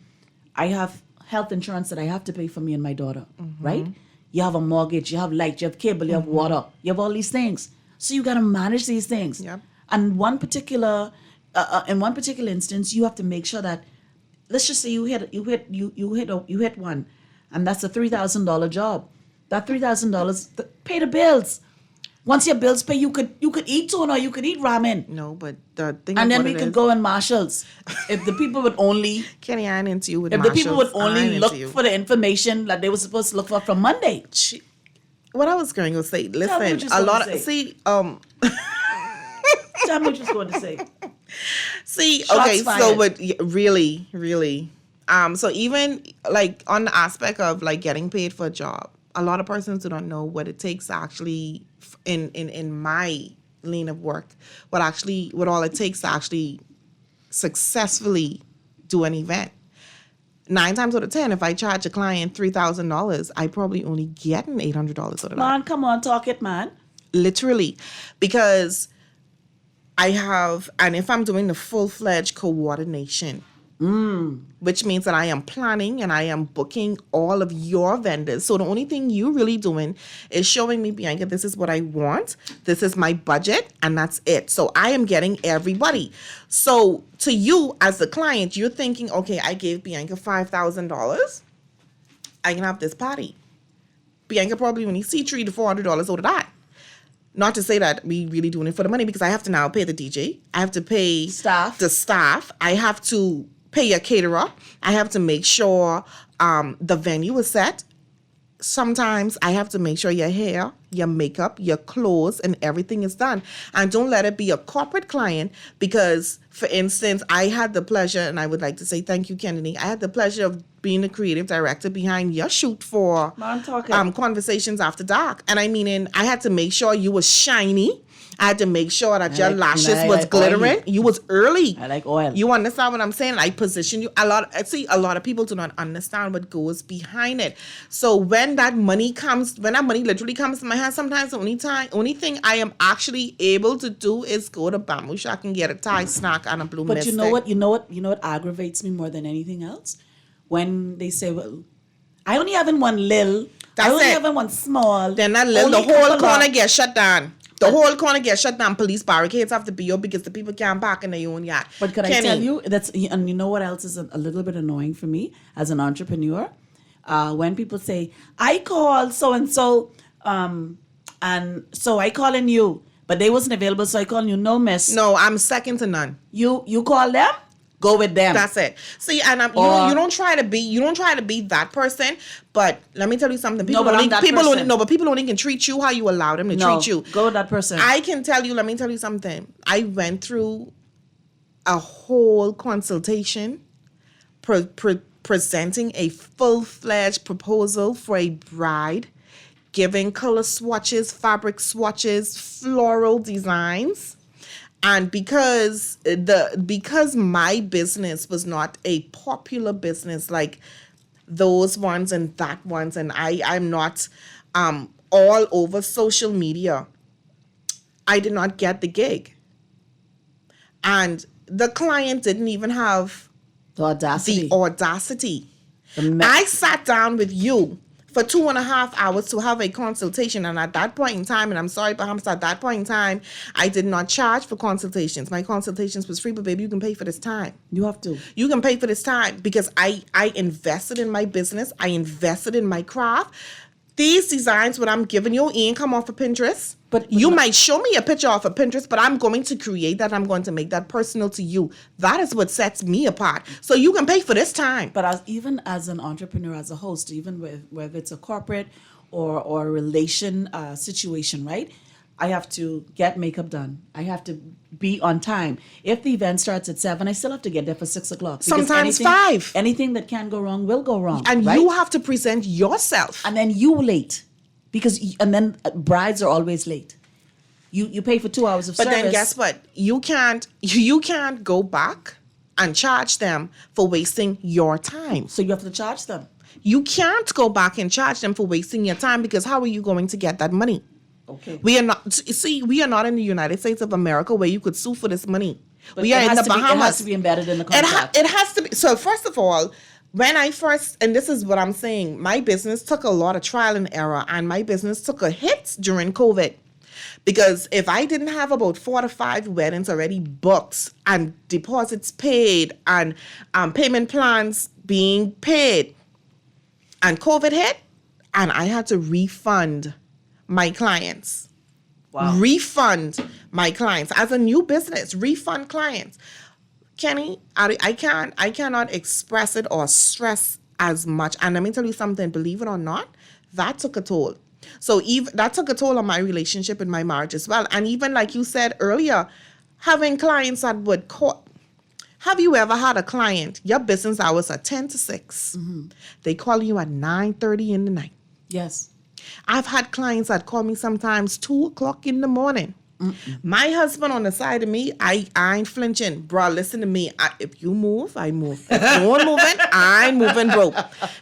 I have health insurance that I have to pay for me and my daughter, right? You have a mortgage, you have light, you have cable, you have water, you have all these things. So you got to manage these things. Yep. And in one particular instance, you have to make sure that, let's just say you hit one, and that's a $3,000 job. That $3,000 pay the bills. Once your bills pay, you could eat tuna, you could eat ramen. No, but the thing. And then we could go in Marshalls. If the people would only Kenny, I ain't into you with if Marshalls. the people would only look for the information that they were supposed to look for from Monday. What I was going to say, listen, Tell me what you're going to say. See, Shots okay, fired. so but really, so even like on the aspect of like getting paid for a job, a lot of persons do not know what it takes to actually, in my lane of work, what all it takes to actually successfully do an event. 9 times out of 10, if I charge a client $3,000, I probably only get an $800 out of that. Man, come on, talk it, man. Literally, because I have, and if I'm doing the full-fledged coordination, which means that I am planning and I am booking all of your vendors. So the only thing you really doing is showing me, Bianca, this is what I want. This is my budget, and that's it. So I am getting everybody. So to you as the client, you're thinking, okay, I gave Bianca $5,000. I can have this party. Bianca probably only see $300 to $400 out of that. Not to say that we really doing it for the money, because I have to now pay the DJ. I have to pay the staff. I have to pay a caterer. I have to make sure the venue is set. Sometimes I have to make sure your hair, your makeup, your clothes, and everything is done. And don't let it be a corporate client, because, for instance, I had the pleasure, and I would like to say thank you, Kendenique. I had the pleasure of being the creative director behind your shoot for Conversations After Dark. And I mean, I had to make sure you was shiny. I had to make sure that your lashes was glittering. Oily. You was early. I like oil. You understand what I'm saying? I position you a lot. A lot of people do not understand what goes behind it. So when that money literally comes to my hand, sometimes the only thing I am actually able to do is go to Bamboo Shack and get a Thai snack and a blue But mystic. you know what aggravates me more than anything else? When they say, well, I only have in one lil. I only have in one small. Then that lil, the whole corner gets shut down. The whole corner gets shut down. Police barricades have to be up because the people can't park in their own yard. But could I tell you, and you know what else is a little bit annoying for me as an entrepreneur? When people say, I called so-and-so, and so I calling you, but they wasn't available, so I calling you. No, miss. No, I'm second to none. You call them? Go with them. That's it. See, and you don't try to be that person. But let me tell you something. People only can treat you how you allow them to treat you. Go with that person. I can tell you. Let me tell you something. I went through a whole consultation, presenting a full-fledged proposal for a bride, giving color swatches, fabric swatches, floral designs. And because my business was not a popular business like those ones and that ones, and I'm not all over social media, I did not get the gig. And the client didn't even have the audacity. I sat down with you for 2.5 hours to have a consultation. And at that point in time, and I'm sorry, Bahamas, at that point in time, I did not charge for consultations. My consultations was free, but baby, you can pay for this time. You have to. You can pay for this time because I invested in my business. I invested in my craft. These designs, what I'm giving you, ain't come off of Pinterest. But you might show me a picture off of Pinterest, but I'm going to create that. I'm going to make that personal to you. That is what sets me apart. So you can pay for this time. But even as an entrepreneur, as a host, even whether it's a corporate or a relation situation, right? I have to get makeup done. I have to be on time. If the event starts at 7, I still have to get there for 6 o'clock. Sometimes 5. Anything that can go wrong will go wrong. And right? you have to present yourself. And then you late. And then brides are always late. You pay for 2 hours of service. But then guess what? You can't go back and charge them for wasting your time. So you have to charge them. You can't go back and charge them for wasting your time, because how are you going to get that money? Okay. We are not in the United States of America where you could sue for this money. But we are in the Bahamas. It has to be embedded in the contract. It has to be. So first of all, and this is what I'm saying, my business took a lot of trial and error, and my business took a hit during COVID. Because if I didn't have about 4 to 5 weddings already booked and deposits paid and payment plans being paid, and COVID hit, and I had to refund my clients. Wow. Refund my clients. As a new business, refund clients. Kenny, I cannot express it or stress as much. And let me tell you something, believe it or not, that took a toll. So that took a toll on my relationship and my marriage as well. And even like you said earlier, having clients that would call. Have you ever had a client, your business hours are 10 to 6. Mm-hmm. They call you at 9:30 in the night. Yes. I've had clients that call me sometimes 2 o'clock in the morning. Mm-mm. My husband on the side of me, I ain't flinching. Bro, listen to me. If you move, I move. If you're moving, I'm moving, bro.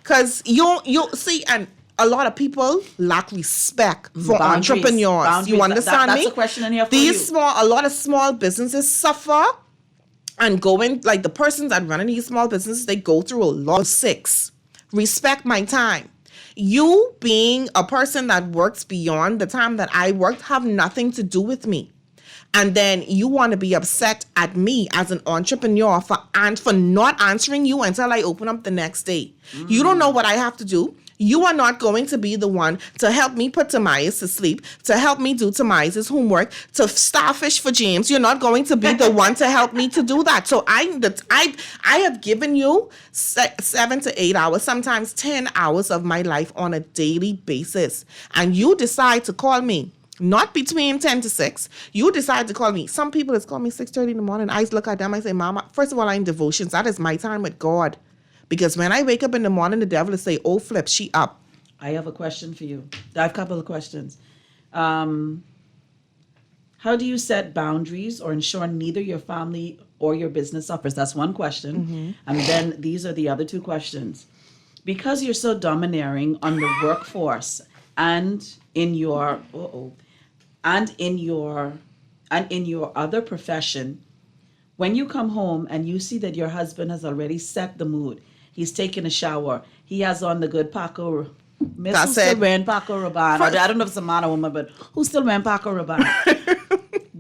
Because you see, and a lot of people lack respect for entrepreneurs. You understand me? That's a question in here for a lot of small businesses suffer and going, like the persons that running these small businesses, they go through a lot. 6, respect my time. You being a person that works beyond the time that I worked have nothing to do with me. And then you want to be upset at me as an entrepreneur for not answering you until I open up the next day. You don't know what I have to do. You are not going to be the one to help me put Tamias to sleep, to help me do Tamias' homework, to starfish for James. You're not going to be the one to help me to do that. So I have given you 7 to 8 hours, sometimes 10 hours of my life on a daily basis. And you decide to call me, not between 10 to 6. You decide to call me. Some people just call me 6:30 in the morning. I look at them, I say, Mama, first of all, I'm in devotions. That is my time with God. Because when I wake up in the morning, the devil will say, oh, flip, she up. I have a question for you. I have a couple of questions. How do you set boundaries or ensure neither your family or your business suffers? That's one question. And then these are the other 2 questions. Because you're so domineering on the workforce and in your other profession, when you come home and you see that your husband has already set the mood, he's taking a shower, he has on the good Paco. Miss That's who's still it. wearing Paco Rabanne. I don't know if it's a man or woman, but who's still wearing Paco Rabanne?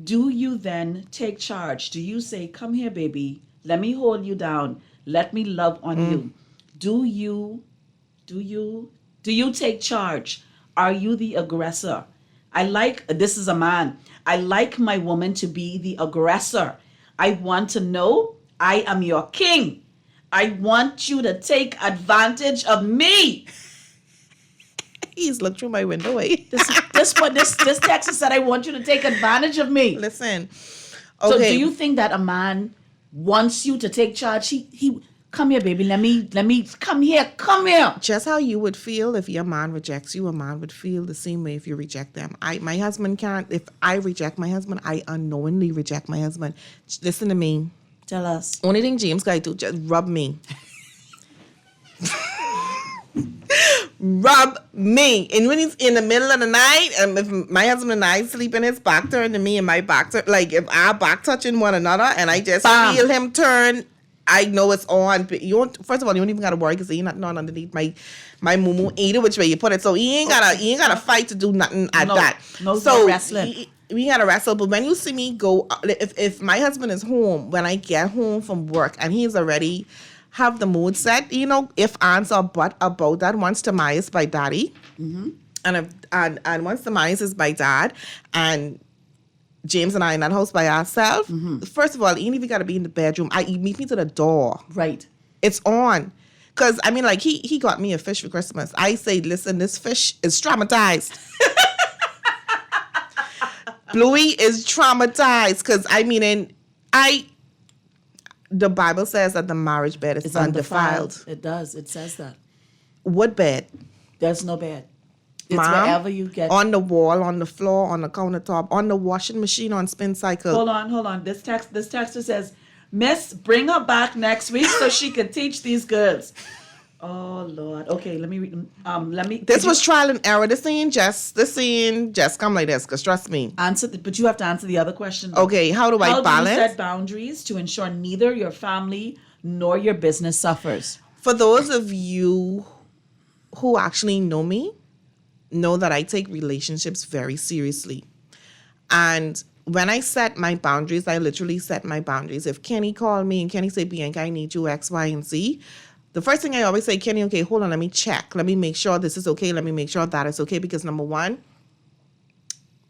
Do you then take charge? Do you say, come here, baby, let me hold you down, let me love on you? Do you take charge? Are you the aggressor? This is a man. I like my woman to be the aggressor. I want to know I am your king. I want you to take advantage of me. He's looked through my window. This text said, I want you to take advantage of me. Listen. So Okay. do you think that a man wants you to take charge? He come here, baby. Let me come here. Just how you would feel if your man rejects you, a man would feel the same way if you reject them. My husband can't. If I reject my husband, I unknowingly reject my husband. Listen to me. Tell us. Only thing James got to do, just rub me. Rub me. And when he's in the middle of the night, and if my husband and I sleep in his back turned to me and my back turn, like if our back touching one another and I just Bam. feel him turn, I know it's on. But first of all, you don't even gotta worry because he ain't not underneath my mumu either which way you put it. So he ain't gotta fight to do nothing at that. No wrestling. We gotta wrestle. But when you see me go, if my husband is home when I get home from work and he's already have the mood set, if ands or but about that, once Tamias is by daddy, and once Tamias is by dad, and James and I in that house by ourselves, first of all, you ain't even got to be in the bedroom. You meet me to the door. Right. It's on. Because, I mean, like, he got me a fish for Christmas. I say, listen, this fish is traumatized. Bluey is traumatized. Because, I mean, the Bible says that the marriage bed is undefiled. It does. It says that. What bed? There's no bed. It's Mom, wherever you get. On the wall, on the floor, on the countertop, on the washing machine, on spin cycle. Hold on. This texter says, Miss, bring her back next week so she can teach these girls. Oh Lord. Okay, let me read. This was trial and error. This ain't just come like this. Cause trust me. But you have to answer the other question. Okay, how do I balance? How do you set boundaries to ensure neither your family nor your business suffers? For those of you who actually know me, know that I take relationships very seriously. And when I set my boundaries, I literally set my boundaries. If Kenny called me and Kenny say, Bianca, I need you X, Y, and Z, the first thing I always say, Kenny, okay, hold on, let me check. Let me make sure this is okay. Let me make sure that is okay. Because number one,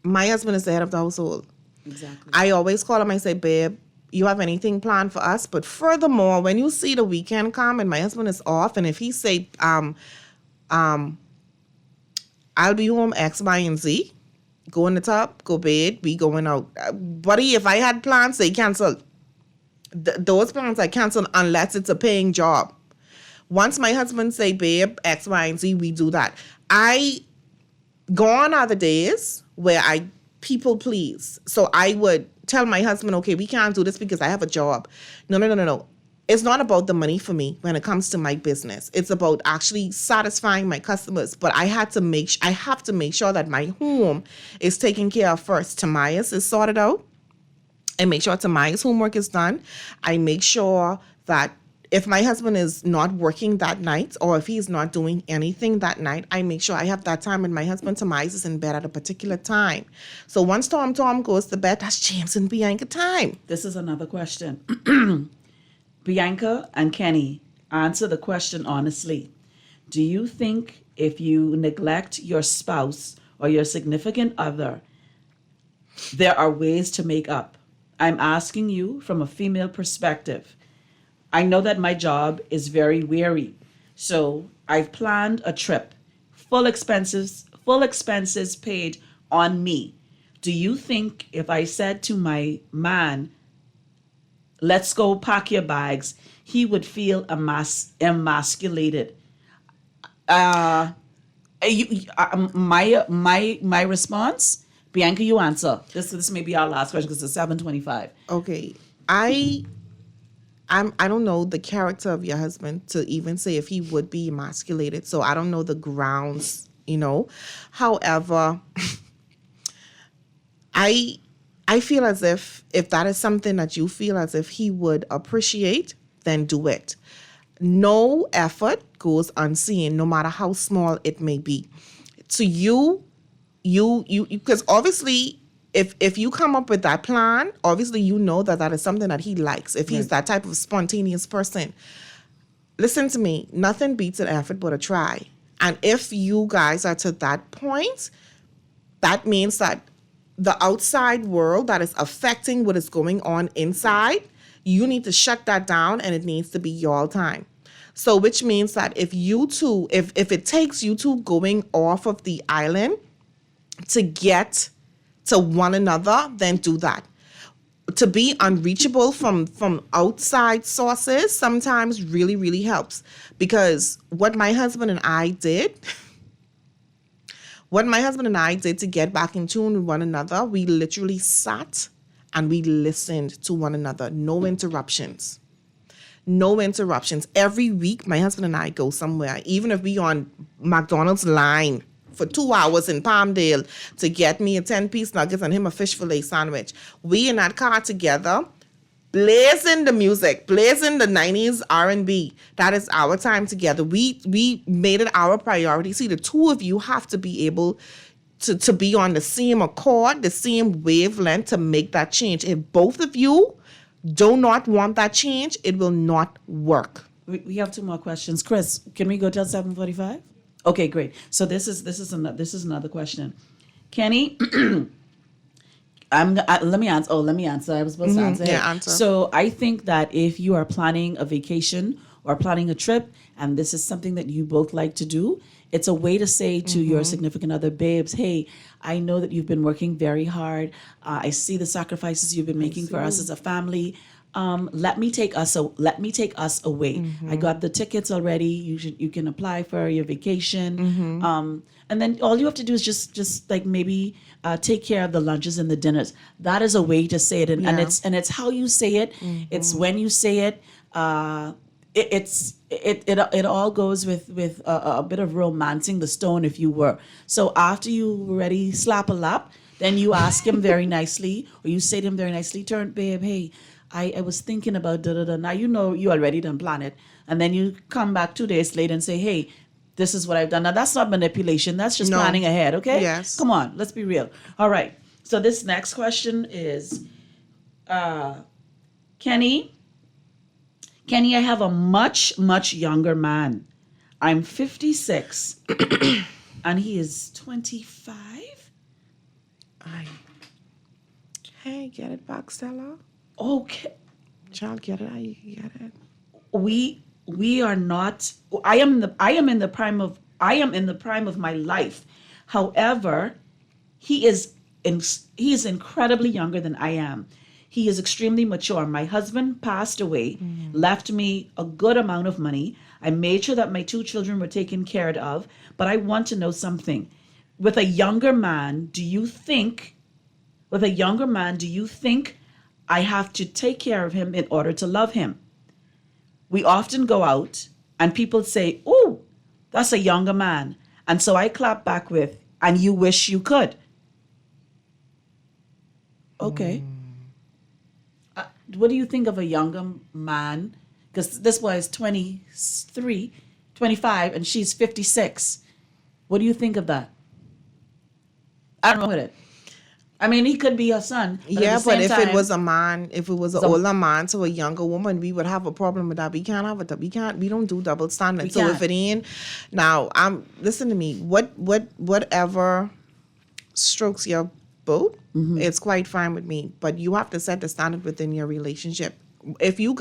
my husband is the head of the household. Exactly. I always call him, I say, babe, you have anything planned for us? But furthermore, when you see the weekend come and my husband is off, and if he say, I'll be home X, Y, and Z, go in the top, go bed, we going out. Buddy, if I had plans, they cancel. Those plans I cancel unless it's a paying job. Once my husband say, babe, X, Y, and Z, we do that. Gone are the days where I people please. So I would tell my husband, okay, we can't do this because I have a job. No. It's not about the money for me when it comes to my business. It's about actually satisfying my customers. But I have to make sure that my home is taken care of first. Tamias is sorted out. I make sure Tamaya's homework is done. I make sure that if my husband is not working that night or if he's not doing anything that night, I make sure I have that time when my husband Tamaya's is in bed at a particular time. So once Tom goes to bed, that's James and Bianca time. This is another question. Bianca and Kenny, answer the question honestly. Do you think if you neglect your spouse or your significant other, there are ways to make up? I'm asking you from a female perspective. I know that my job is very weary, so I've planned a trip, full expenses paid on me. Do you think if I said to my man, let's go pack your bags, he would feel emasculated? My response, Bianca, you answer. This may be our last question because it's 7:25. Okay, I don't know the character of your husband to even say if he would be emasculated. So I don't know the grounds, However, I feel as if that is something that you feel as if he would appreciate, then do it. No effort goes unseen, no matter how small it may be. To you, because obviously, if you come up with that plan, obviously you know that is something that he likes. If he's that type of spontaneous person, listen to me. Nothing beats an effort but a try. And if you guys are to that point, that means that the outside world that is affecting what is going on inside, you need to shut that down, and it needs to be your time. So, which means that if it takes you two going off of the island to get to one another, then do that. To be unreachable from outside sources sometimes really, really helps. Because what my husband and I did to get back in tune with one another, we literally sat and we listened to one another. No interruptions. Every week, my husband and I go somewhere, even if we on McDonald's line for 2 hours in Palmdale to get me a 10-piece nuggets and him a fish fillet sandwich. We in that car together, blazing the music, blazing the 90s R&B. That is our time together. We made it our priority. See, the two of you have to be able to be on the same accord, the same wavelength to make that change. If both of you do not want that change, it will not work. We have 2 more questions. Chris, can we go till 7:45? Okay, great. So this is another question. Kenny, let me answer. I was supposed to answer. Yeah, answer. So I think that if you are planning a vacation or planning a trip, and this is something that you both like to do, it's a way to say to your significant other, babes, hey, I know that you've been working very hard. I see the sacrifices you've been making for us as a family. Let me take us away. I got the tickets already. You can apply for your vacation. And then all you have to do is just like maybe take care of the lunches and the dinners. That is a way to say it, and it's how you say it. It's when you say it. It all goes with a bit of romancing the stone, if you were. So after you already slap a lap, then you ask him very nicely, or you say to him very nicely, babe, hey, I was thinking about da-da-da. Now you know you already done plan it. And then you come back 2 days later and say, hey, this is what I've done. Now that's not manipulation. That's just planning ahead, okay? Yes. Come on, let's be real. All right. So this next question is, Kenny, I have a much, much younger man. I'm 56 and he is 25. Hey, get it back, Stella? Okay. Child, get it? I get it. We are not. I am in the prime of my life. However, he is incredibly younger than I am. He is extremely mature. My husband passed away, left me a good amount of money. I made sure that my 2 children were taken care of. But I want to know something. With a younger man, do you think I have to take care of him in order to love him? We often go out and people say, "Ooh, that's a younger man." And so I clap back with, "And you wish you could." Okay. what do you think of a younger man? Because this boy is 23, 25, and she's 56. What do you think of that? I don't know with it. I mean, he could be her son. Yeah, at the but same if time, it was a man, if it was an older man to a younger woman, we would have a problem with that. We can't have it. We don't do double standards. So can't. if it ain't, now listen to me. Whatever strokes your boat, it's quite fine with me. But you have to set the standard within your relationship. If you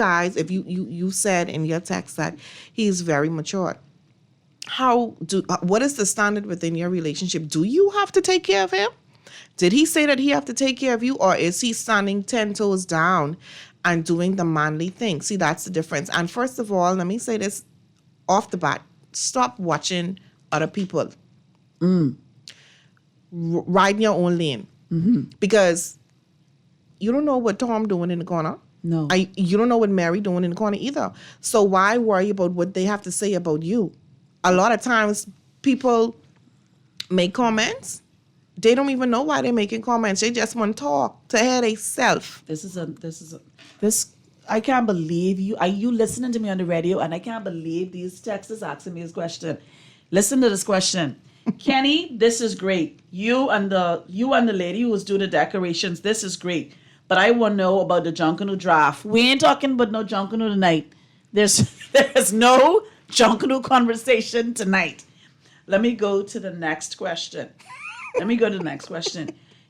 said in your text that he's very mature, what is the standard within your relationship? Do you have to take care of him? Did he say that he have to take care of you, or is he standing 10 toes down and doing the manly thing? See, that's the difference. And first of all, let me say this off the bat. Stop watching other people. Ride in your own lane. Because you don't know what Tom doing in the corner. No. You don't know what Mary doing in the corner either. So why worry about what they have to say about you? A lot of times people make comments. They don't even know why they're making comments. They just want to talk to hear themselves. I can't believe you. Are you listening to me on the radio? And I can't believe these texts asking me this question. Listen to this question. Kenny, this is great. You and the lady who was doing the decorations, this is great. But I want to know about the Junkanoo draft. We ain't talking about no Junkanoo tonight. There's no Junkanoo conversation tonight. Let me go to the next question.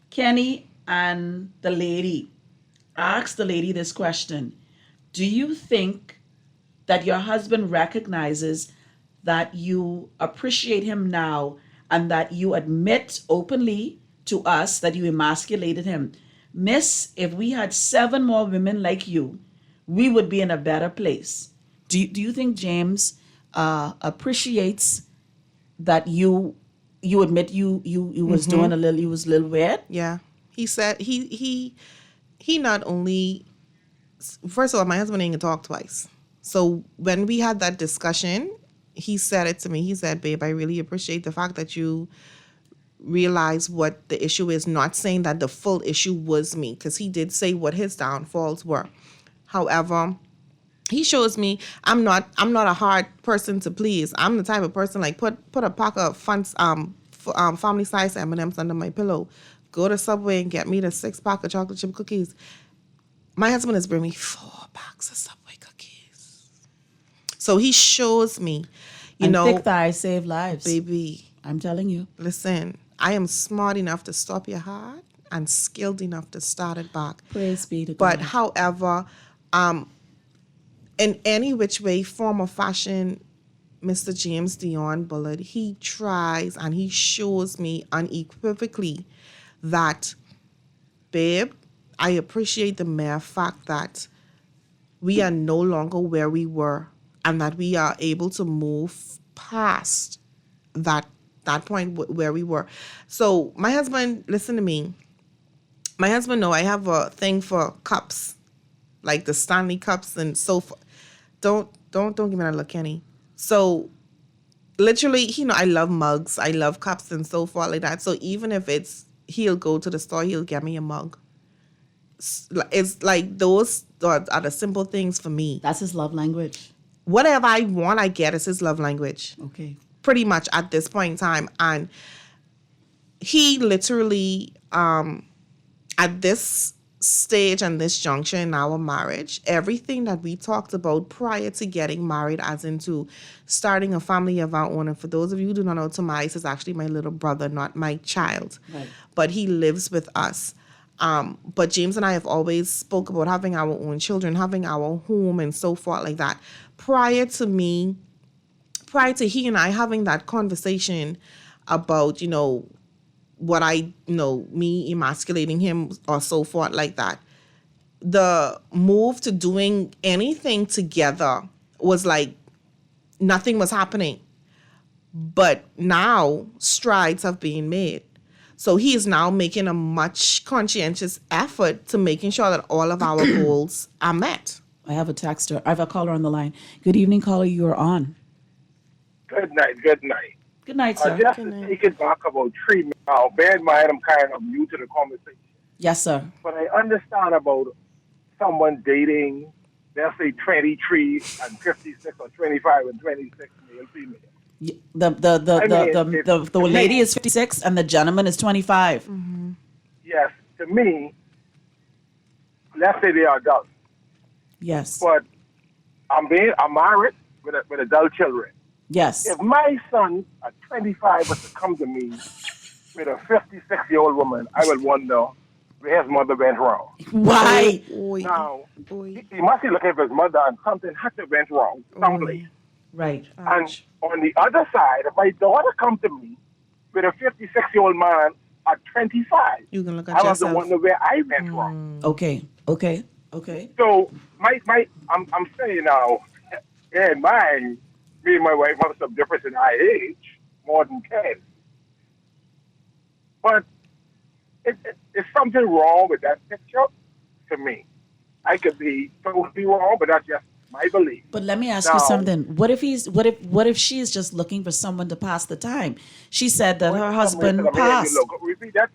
Kenny and the lady. Ask the lady this question. Do you think that your husband recognizes that you appreciate him now and that you admit openly to us that you emasculated him? Miss, if we had 7 more women like you, we would be in a better place. Do you think James appreciates that you admit you was doing you was a little weird? Yeah. He said he not only, first of all, my husband ain't gonna talk twice. So when we had that discussion, he said it to me. He said, babe, I really appreciate the fact that you realize what the issue is, not saying that the full issue was me, because he did say what his downfalls were. However, he shows me I'm not a hard person to please. I'm the type of person like put a pack of family size M&Ms under my pillow, go to Subway and get me the 6-pack of chocolate chip cookies. My husband has bring me 4 packs of Subway cookies. So he shows me, thick thighs save lives, baby. I'm telling you. Listen, I am smart enough to stop your heart and skilled enough to start it back. Praise be to God. But however, in any which way, form or fashion, Mr. James Dion Bullard, he tries and he shows me unequivocally that, babe, I appreciate the mere fact that we are no longer where we were and that we are able to move past that point where we were. So my husband, listen to me. My husband know I have a thing for cups, like the Stanley cups and so forth. Don't give me that look, Kenny. So literally, I love mugs. I love cups and so forth like that. So even if he'll go to the store, he'll get me a mug. It's like those are the simple things for me. That's his love language. Whatever I want, I get is his love language. Okay. Pretty much at this point in time. And he literally, at this stage and this juncture in our marriage, everything that we talked about prior to getting married, as into starting a family of our own. And for those of you who do not know, Tomias is actually my little brother, not my child. Right. But he lives with us. But James and I have always spoke about having our own children, having our home and so forth like that. Prior to he and I having that conversation about, what me emasculating him or so forth like that, the move to doing anything together was like nothing was happening. But now strides have been made. So he is now making a much conscientious effort to making sure that all of our goals are met. I have a texter. I have a caller on the line. Good evening, caller. You are on. Good night. Good night, sir. Just to take it back about treatment. Bear in mind, I'm kind of new to the conversation. Yes, sir. But I understand about someone dating, let's say 23 and 56 or 25 and 26 male, female. The lady is 56 and the gentleman is 25. Yes, to me, let's say they are adults. Yes. But I'm married with adult children. Yes. If my son at 25 was to come to me with a 56-year-old woman, I will wonder where his mother went wrong. Why? Now, he must be looking for his mother and something had to went wrong someplace. Right. And on the other side, if my daughter come to me with a 56-year-old man at 25, You can look at I was to yourself. wonder where I went wrong. Okay. So I'm saying now, in mind, me and my wife have some difference in our age, more than 10. But it's something wrong with that picture to me. I could be totally wrong, but that's just my belief. But let me ask you something. What if she is just looking for someone to pass the time? She said that her husband passed. Repeat that.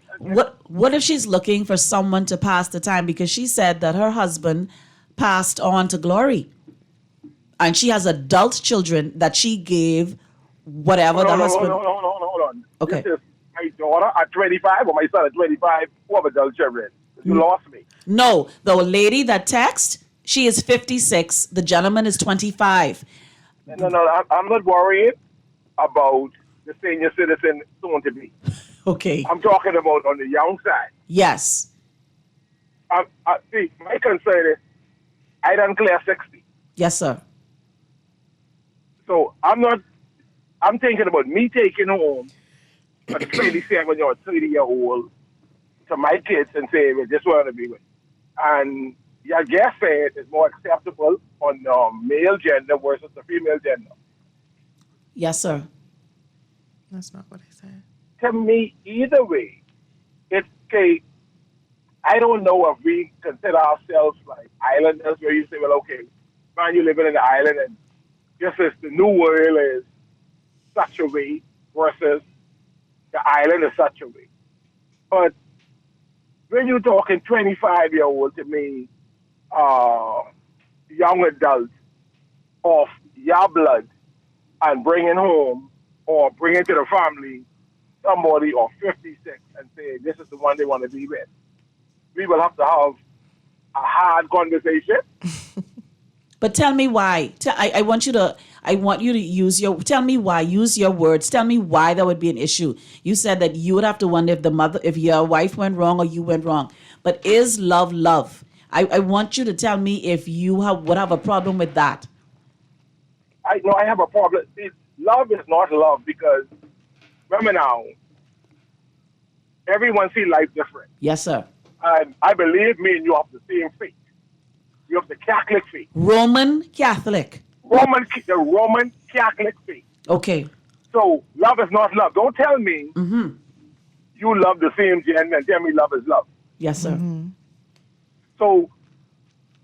What if she's looking for someone to pass the time because she said that her husband passed on to glory, and she has adult children that she gave whatever the husband. Hold on. Okay. This is my daughter at 25 or my son at 25 who have adult children. You lost me. No, the lady that text, she is 56. The gentleman is 25. No, I'm not worried about the senior citizen soon to be. Okay. I'm talking about on the young side. Yes. See, my concern is I done clear 60. Yes, sir. So I'm thinking about me taking home a 27 or 30-year-old to my kids and say, well, this one to be with. And your guest said it's more acceptable on the male gender versus the female gender. Yes, sir. That's not what I said. To me, either way, it's okay. I don't know if we consider ourselves like islanders where you say, well, okay, man, you're living in the island and just as the new world is such a way versus the island is such a way. But when you're talking 25-year-old to me, young adults of your blood and bringing home or bringing to the family somebody of 56 and say this is the one they want to be with, we will have to have a hard conversation. But tell me why. I want you to use tell me why. Use your words. Tell me why that would be an issue. You said that you would have to wonder if your wife went wrong or you went wrong. But is love love? I want you to tell me if you would have a problem with that. I have a problem. See, love is not love because, remember now, everyone see life different. Yes, sir. And I believe me and you have the same faith. You have the Catholic faith. Roman Catholic. The Roman Catholic faith. Okay. So love is not love. Don't tell me you love the same gender and tell me love is love. Yes, sir. So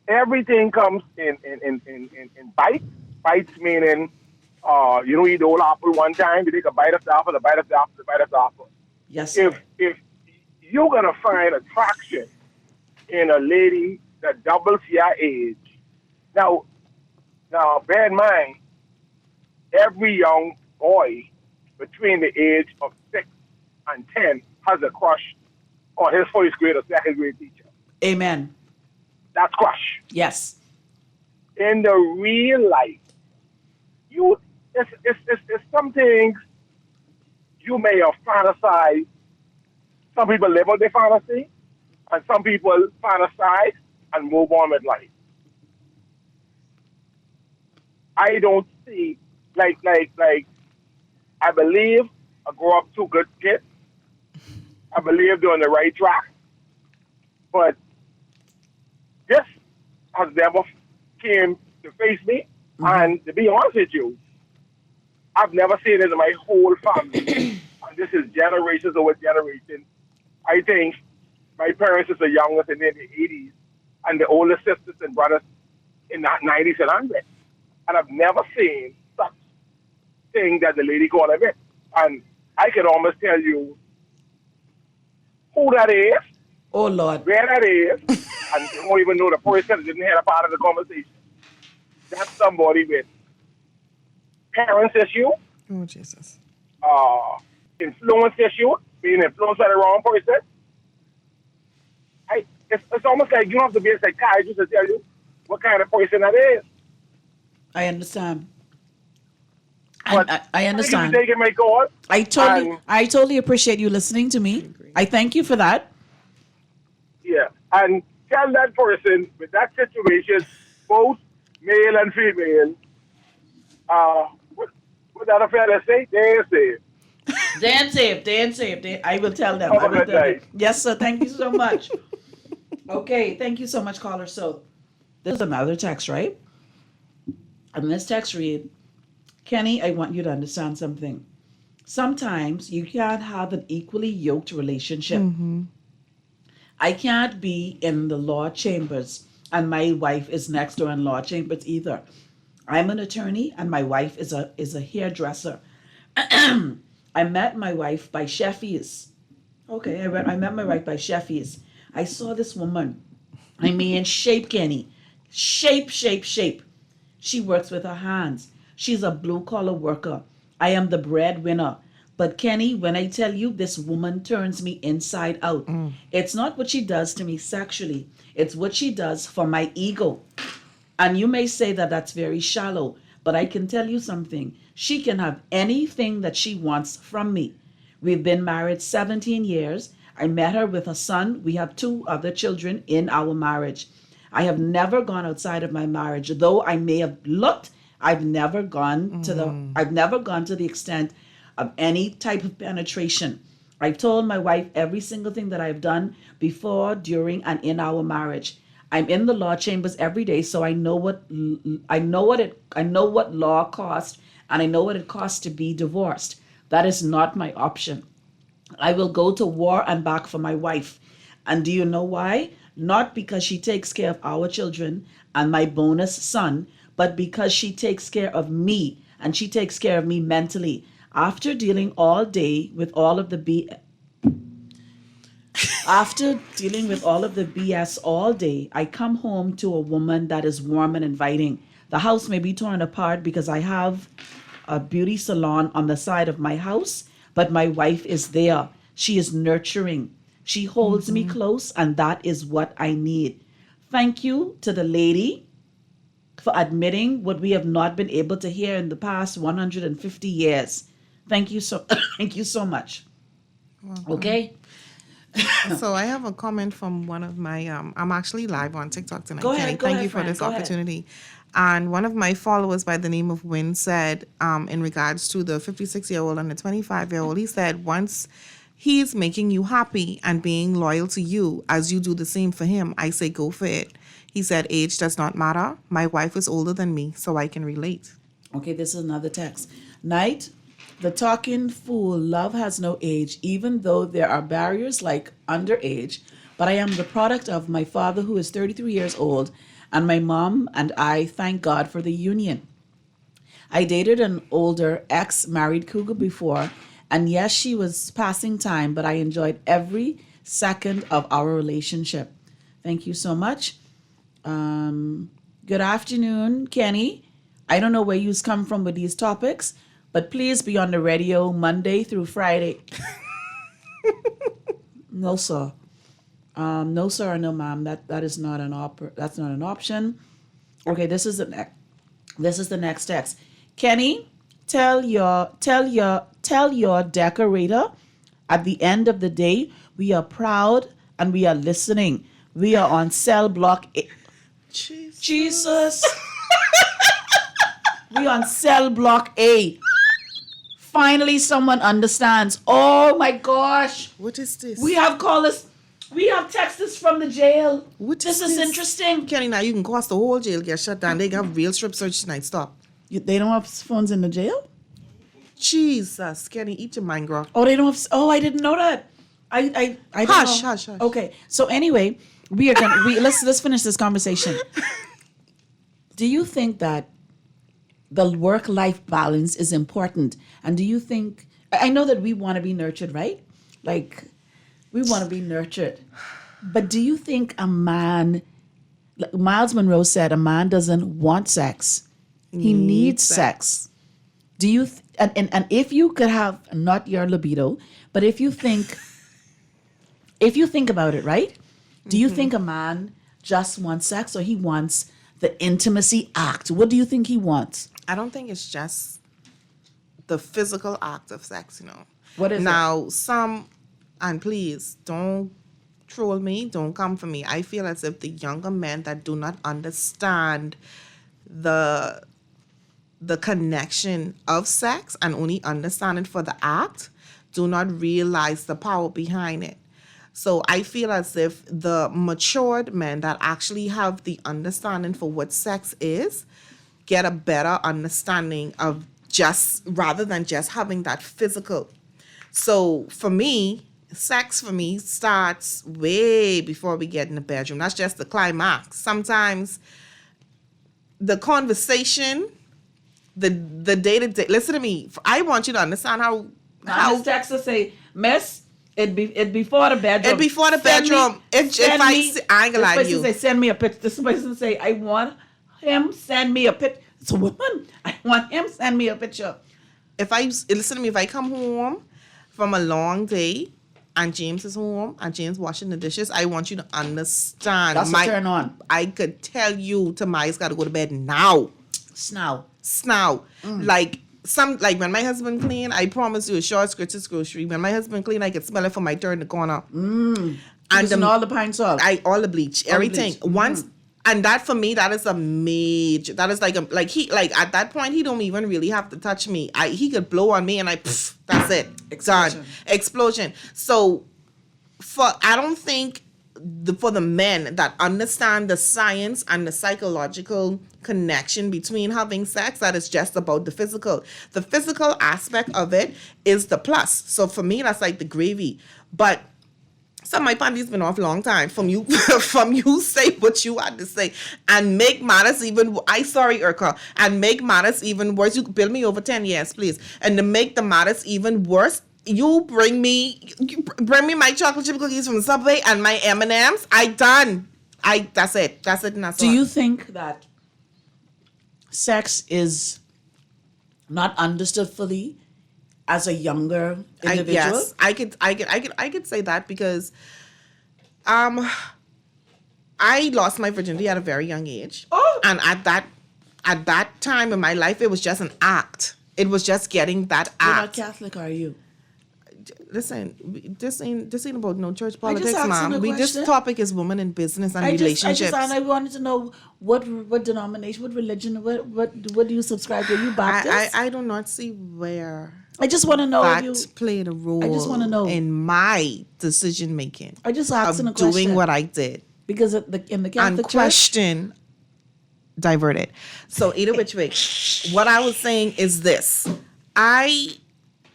everything comes in bites. Bites meaning you don't eat the whole apple one time. You take a bite of the apple, a bite of the apple, a bite of the apple. Yes, sir. If you're gonna find attraction in a lady that doubles your age, now bear in mind, every young boy between the age of 6 and 10 has a crush on his first grade or second grade teacher. Amen. That's crush. Yes. In the real life, it's some things you may have fantasized. Some people live on their fantasy, and some people fantasize and move on with life. I don't see like I believe I grew up two good kids. I believe they're on the right track. But this has never came to face me. And to be honest with you, I've never seen it in my whole family. And this is generations over generations. I think my parents is the youngest in the 80s and the older sisters and brothers in the 90s and 100s. And I've never seen such thing that the lady called it. And I can almost tell you who that is. Oh, Lord. Where that is. and you don't even know the person didn't hear a part of the conversation. That's somebody with parents issue, Oh, Jesus. influence issue, being influenced by the wrong person. It's almost like you don't have to be a psychiatrist to tell you what kind of person that is. I understand. But I understand. Thank you for taking my call. I totally appreciate you listening to me. I thank you for that. Yeah, and tell that person with that situation, both male and female, what that fella say? They ain't saved. They ain't saved. I will tell them. Have I a will good tell them. day. Yes, sir. Thank you so much. Okay, thank you so much, caller. So, there's another text, right? And this text read, Kenny, I want you to understand something. Sometimes you can't have an equally yoked relationship. I can't be in the law chambers and my wife is next door in law chambers either. I'm an attorney and my wife is a hairdresser. I met my wife by Sheffy's. Okay, I met my wife by Sheffy's. I saw this woman. I mean, shape, Kenny. Shape. She works with her hands. She's a blue-collar worker. I am the breadwinner. But Kenny, when I tell you this woman turns me inside out, it's not what she does to me sexually. It's what she does for my ego. And you may say that that's very shallow, but I can tell you something. She can have anything that she wants from me. We've been married 17 years. I met her with a son. We have 2 other children in our marriage. I have never gone outside of my marriage, though I may have looked. I've never gone to the extent of any type of penetration. I've told my wife every single thing that I've done before, during, and in our marriage. I'm in the law chambers every day, so I know what law costs, and I know what it costs to be divorced. That is not my option. I will go to war and back for my wife. And do you know why? Not because she takes care of our children and my bonus son, but because she takes care of me, and she takes care of me mentally. After dealing all day with all of the BS all day, I come home to a woman that is warm and inviting. The house may be torn apart because I have a beauty salon on the side of my house, but my wife is there. She is nurturing. She holds me close, and that is what I need. Thank you to the lady for admitting what we have not been able to hear in the past 150 years. Thank you so much. Okay? So I have a comment from one of my, I'm actually live on TikTok tonight. Go ahead, Thank you for friend, this go ahead. opportunity. And one of my followers by the name of Win said, in regards to the 56-year-old and the 25-year-old, he said, once he's making you happy and being loyal to you as you do the same for him, I say go for it. He said, age does not matter. My wife is older than me, so I can relate. Okay, this is another text. Night, the talking fool, love has no age, even though there are barriers like underage. But I am the product of my father, who is 33 years old, and my mom, and I thank God for the union. I dated an older ex-married cougar before, and yes, she was passing time, but I enjoyed every second of our relationship. Thank you so much. Good afternoon, Kenny. I don't know where you've come from with these topics, but please be on the radio Monday through Friday. No, sir. No, sir, or no, ma'am. That is not that's not an option. Okay, this is the next text. Kenny, tell your decorator at the end of the day, we are proud and we are listening. We are on cell block A. Jesus. We on cell block A. Finally, someone understands. Oh my gosh. What is this? We have callers. We have texters from the jail. This is interesting. Kenny, now you can cause the whole jail get shut down. They have real strip search tonight. Stop. They don't have phones in the jail? Jesus. Kenny, eat your mind, girl. Oh, they don't have. Oh, I didn't know that. I Hush. Okay. So anyway, let's finish this conversation. Do you think that the work-life balance is important? And do you think, I know that we want to be nurtured, right? Like, we want to be nurtured. But do you think a man, like Miles Monroe said, a man doesn't want sex. He needs sex. Do you, and if you could have, not your libido, but if you think about it, right? Do you think a man just wants sex, or he wants the intimacy act? What do you think he wants? I don't think it's just the physical act of sex, What is it? Now, and please don't troll me, don't come for me. I feel as if the younger men that do not understand the connection of sex and only understand it for the act do not realize the power behind it. So I feel as if the matured men that actually have the understanding for what sex is get a better understanding of rather than just having that physical. So for me, sex for me starts way before we get in the bedroom. That's just the climax. Sometimes the conversation, the day-to-day, listen to me. I want you to understand how Miss Texas say, Miss, it before the bedroom. It before the bedroom. I ain't gonna lie to you. This person say, send me a picture. This person say, I want him, send me a picture. It's a woman. I want him, send me a picture. Listen to me, if I come home from a long day and James is home and James washing the dishes, I want you to understand. That's a turn on. I could tell you Tamaya's got to go to bed now. Snow. Like when my husband clean, I promise you a short scratches grocery. When my husband clean, I can smell it from my turn in the corner. And all the pine salt. All the bleach, everything. Once. And that for me, that is a major. That is at that point he don't even really have to touch me. He could blow on me and that's it. Done. Explosion. So I don't think for the men that understand the science and the psychological connection between having sex, that is just about the physical. The physical aspect of it is the plus. So for me, that's like the gravy. But some my panties been off long time from you say what you had to say and make matters even Urkel, and make matters even worse. You bill me over 10 years, please. And to make the matters even worse, you bring me my chocolate chip cookies from Subway and my M&Ms. That's it. And that's Do you think that sex is not understood fully as a younger individual? Yes, I could say that because I lost my virginity at a very young age. Oh. And at that time in my life, it was just an act. It was just getting that act. You're not Catholic, are you? Listen, this ain't about no church politics, ma'am. This topic is women in business and relationships. I wanted to know what denomination, what religion, what do you subscribe to? Are you Baptist? I do not see where I just want to know that if you played a role. I just want to know in my decision making. I just asking a question. Doing what I did because in the Catholic and question diverted. So either which way, what I was saying is this: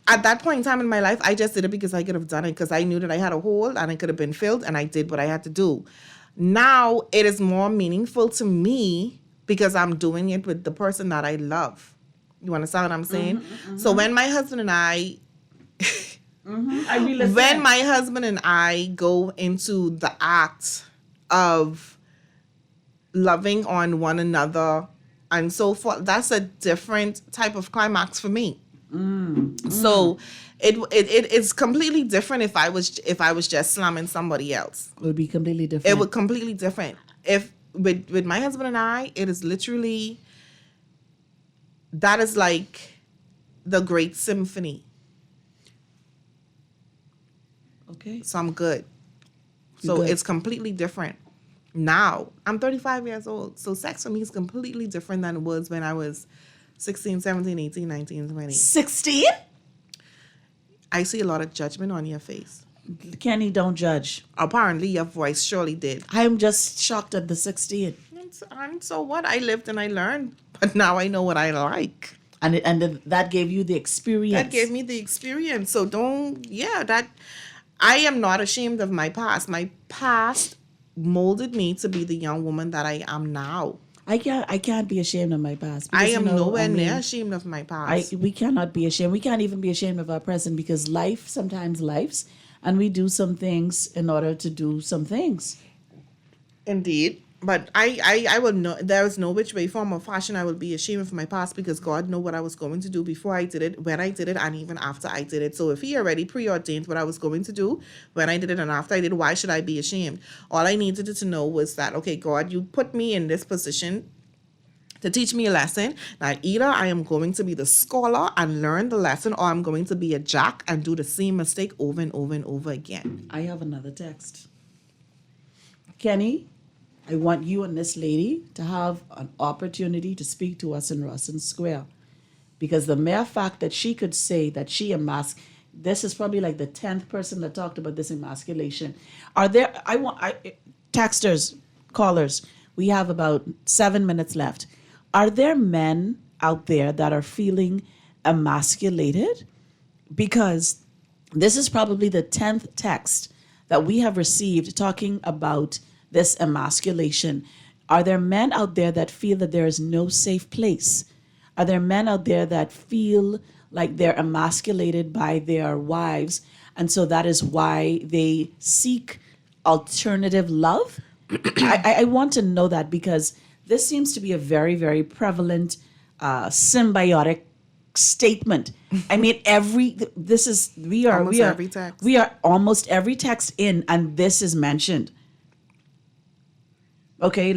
at that point in time in my life, I just did it because I could have done it because I knew that I had a hole and it could have been filled, and I did what I had to do. Now it is more meaningful to me because I'm doing it with the person that I love. You understand what I'm saying? So when my husband and I when my husband and I go into the act of loving on one another and so forth, that's a different type of climax for me. So it's completely different if I was just slamming somebody else. It would be completely different. It would completely different. If with my husband and I, it is literally, that is like the great symphony. Okay. So I'm good. So it's completely different. Now, I'm 35 years old. So sex for me is completely different than it was when I was 16, 17, 18, 19, 20. 16? I see a lot of judgment on your face. Kenny, don't judge. Apparently, your voice surely did. I'm just shocked at the 16. And so what? I lived and I learned. But now I know what I like. And that gave you the experience. That gave me the experience. So I am not ashamed of my past. My past molded me to be the young woman that I am now. I can't be ashamed of my past. Because, I am nowhere near ashamed of my past. We cannot be ashamed. We can't even be ashamed of our present because life sometimes lives. and we do some things in order to do some things. Indeed. But I will know there is no which way, form, or fashion I will be ashamed of my past, because God knew what I was going to do before I did it, when I did it, and even after I did it. So if he already preordained what I was going to do when I did it and after I did it, why should I be ashamed? All I needed to know was that, okay, God, you put me in this position to teach me a lesson. Now, either I am going to be the scholar and learn the lesson, or I'm going to be a jack and do the same mistake over and over and over again. I have another text. Kenny, I want you and this lady to have an opportunity to speak to us in Russell Square. Because the mere fact that she could say that she this is probably like the 10th person that talked about this emasculation. Are there, texters, callers, we have about 7 minutes left. Are there men out there that are feeling emasculated? Because this is probably the 10th text that we have received talking about this emasculation. Are there men out there that feel that there is no safe place? Are there men out there that feel like they're emasculated by their wives, and so that is why they seek alternative love? I want to know that, because this seems to be a very, very prevalent symbiotic statement. I mean, we are almost every text in, and this is mentioned. Okay,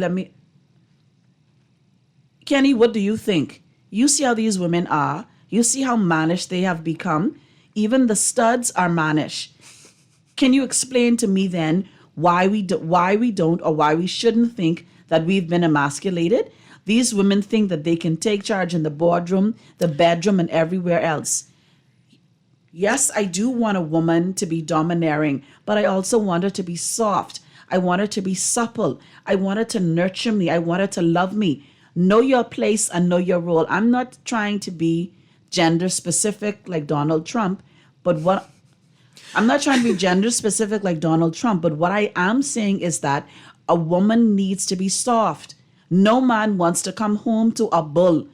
Kenny, what do you think? You see how these women are. You see how mannish they have become. Even the studs are mannish. Can you explain to me then why we don't, or why we shouldn't think that we've been emasculated? These women think that they can take charge in the boardroom, the bedroom, and everywhere else. Yes, I do want a woman to be domineering, but I also want her to be soft. I want her to be supple. I want her to nurture me. I want her to love me. Know your place and know your role. I'm not trying to be gender specific like Donald Trump, but what I am saying is that a woman needs to be soft. No man wants to come home to a bull.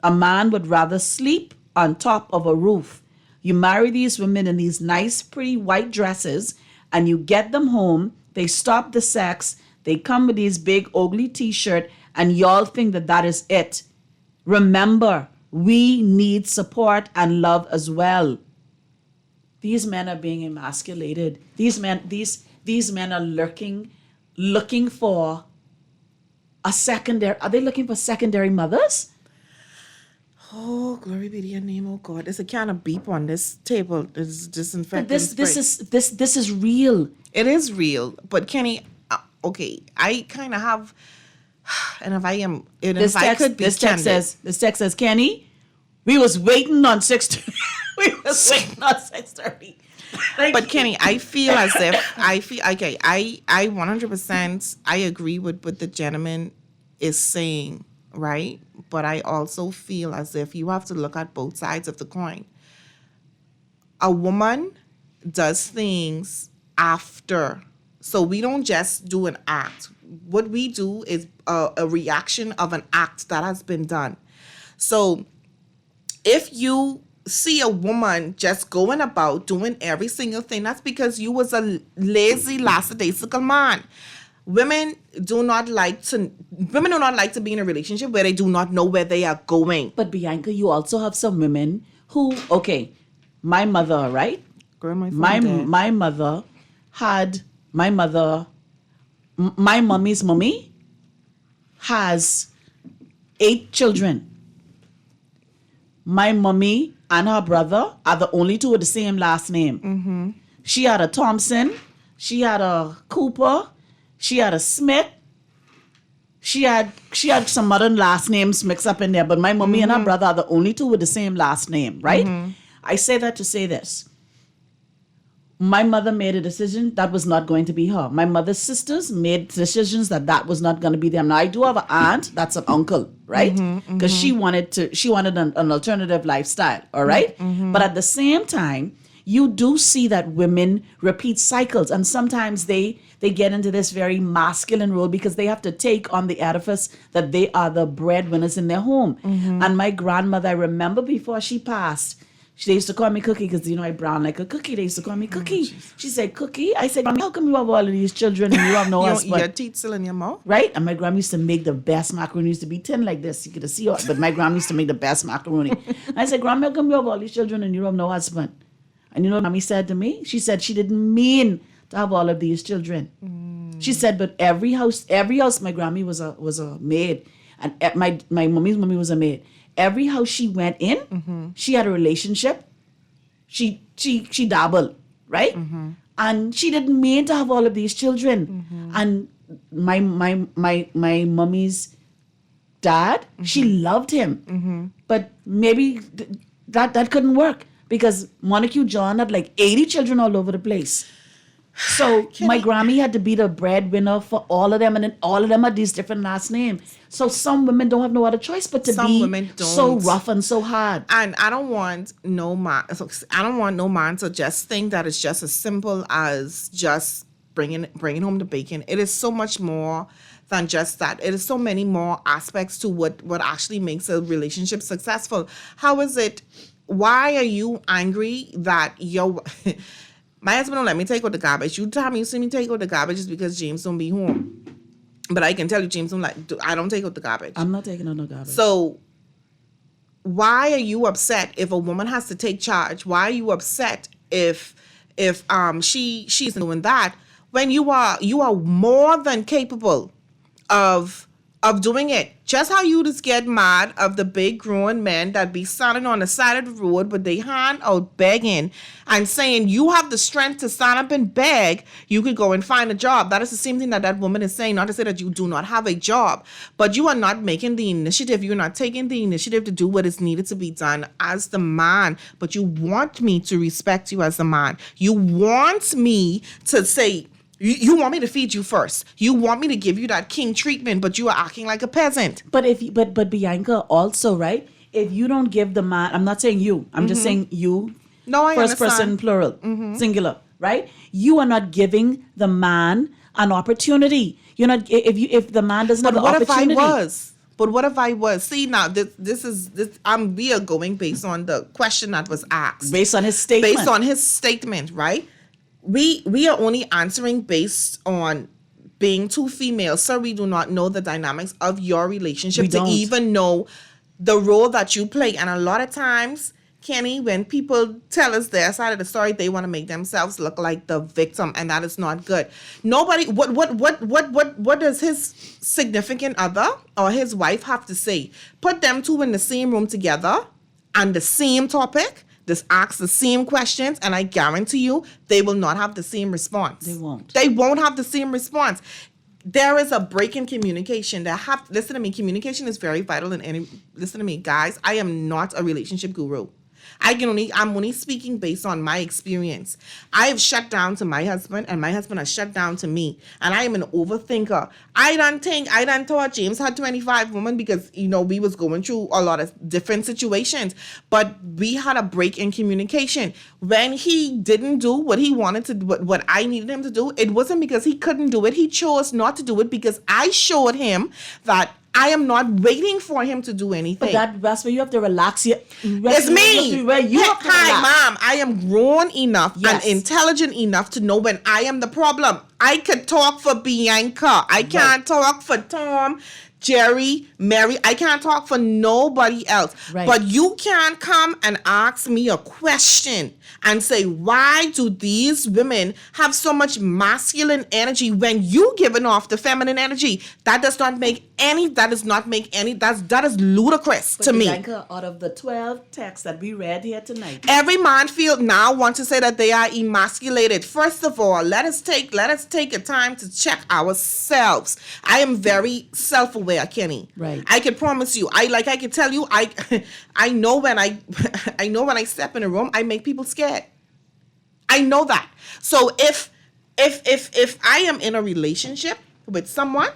A man would rather sleep on top of a roof. You marry these women in these nice, pretty white dresses, and you get them home. They stop the sex. They come with these big, ugly t-shirt, and y'all think that that is it. Remember, we need support and love as well. These men are being emasculated. These men are looking for a secondary. Are they looking for secondary mothers? Oh, glory be to your name, oh God. There's a can of beep on this table. It's disinfectant. This is real. It is real. But Kenny, okay, I kind of have, and if I am, and this if text, I could be this text says, Kenny, we was waiting on 6:30. We was waiting on 6:30. But Kenny, I feel as if I 100% I agree with what the gentleman is saying, right? But I also feel as if you have to look at both sides of the coin. A woman does things after. So we don't just do an act. What we do is a reaction of an act that has been done. So if you see a woman just going about doing every single thing, that's because you was a lazy, lackadaisical man. Women do not like to be in a relationship where they do not know where they are going. But Bianca, you also have some women who, okay, my mother, right? Girl, my mommy's mommy has 8 children. My mommy and her brother are the only two with the same last name. Mm-hmm. She had a Thompson, she had a Cooper, she had a Smith. She had some other last names mixed up in there, but my mommy and her brother are the only two with the same last name, right? Mm-hmm. I say that to say this. My mother made a decision that was not going to be her. My mother's sisters made decisions that was not going to be them. Now I do have an aunt that's an uncle, right? Because she wanted an alternative lifestyle, all right? Mm-hmm. But at the same time, you do see that women repeat cycles, and sometimes they get into this very masculine role because they have to take on the edifice that they are the breadwinners in their home. Mm-hmm. And my grandmother, I remember before she passed, They used to call me Cookie because, I brown like a cookie. They used to call me Cookie. She said, Cookie. I said, Grandma, how come you have all of these children and you have no husband? Your teeth still in your mouth? Right? And my grandma used to make the best macaroni. It used to be thin like this. You could see it. But my grandma used to make the best macaroni. I said, Grandma, how come you have all these children and you have no husband? And you know what Mommy said to me? She said she didn't mean to have all of these children. She said, but every house, my Grammy was a maid. And my mommy's mommy was a maid. Every house she went in, she had a relationship. She dabbled, right? And she didn't mean to have all of these children. And my mommy's dad, she loved him. But maybe that couldn't work because Monica John had like 80 children all over the place. So my Grammy had to be the breadwinner for all of them, and then all of them had these different last names. So some women don't have no other choice but to be so rough and so hard. And I don't want no man. I don't want no man to just think that it's just as simple as just bringing home the bacon. It is so much more than just that. It is so many more aspects to what actually makes a relationship successful. How is it? Why are you angry that your my husband don't let me take out the garbage? You tell me you see me take out the garbage is because James don't be home. But I can tell you James I don't take out the garbage. I'm not taking out no garbage. So why are you upset if a woman has to take charge? Why are you upset if she's doing that when you are more than capable of doing it? Just how you just get mad of the big grown men that be standing on the side of the road with their hand out begging and saying you have the strength to stand up and beg, you could go and find a job. That is the same thing that woman is saying, not to say that you do not have a job, but you are not making the initiative. You're not taking the initiative to do what is needed to be done as the man, but you want me to respect you as a man. You want me to say, you want me to feed you first. You want me to give you that king treatment, but you are acting like a peasant. But but Bianca also, right? If you don't give the man, I'm not saying you. I'm just saying you. No, I first understand. person plural, singular, right? You are not giving the man an opportunity. You're not if the man doesn't have the opportunity. But what if I was? See now, we are going based on the question that was asked. Based on his statement. Based on his statement, right? We are only answering based on being two females. So we do not know the dynamics of your relationship to even know the role that you play. And a lot of times, Kenny, when people tell us their side of the story, they want to make themselves look like the victim, and that is not good. Nobody, what does his significant other or his wife have to say? Put them two in the same room together on the same topic. Just ask the same questions, and I guarantee you, they will not have the same response. They won't. They won't have the same response. There is a break in communication. Listen to me. Communication is very vital in any. Listen to me, guys. I am not a relationship guru. I'm only speaking based on my experience. I have shut down to my husband, and my husband has shut down to me. And I am an overthinker. I done thought James had 25 women because, we was going through a lot of different situations. But we had a break in communication. When he didn't do what he wanted to do, what I needed him to do, it wasn't because he couldn't do it. He chose not to do it because I showed him that I am not waiting for him to do anything. But that's where you have to relax. It's me. Hi, Mom. I am grown enough and intelligent enough to know when I am the problem. I could talk for Bianca. I can't talk for Tom, Jerry, Mary. I can't talk for nobody else. Right. But you can't come and ask me a question and say, why do these women have so much masculine energy when you giving off the feminine energy? That is ludicrous to me. Bianca, out of the 12 texts that we read here tonight, every man now wants to say that they are emasculated. First of all, let us take a time to check ourselves. I am very self-aware, Kenny. Right. I can promise you. I can tell you. I know when I step in a room, I make people scared. I know that. So if I am in a relationship with someone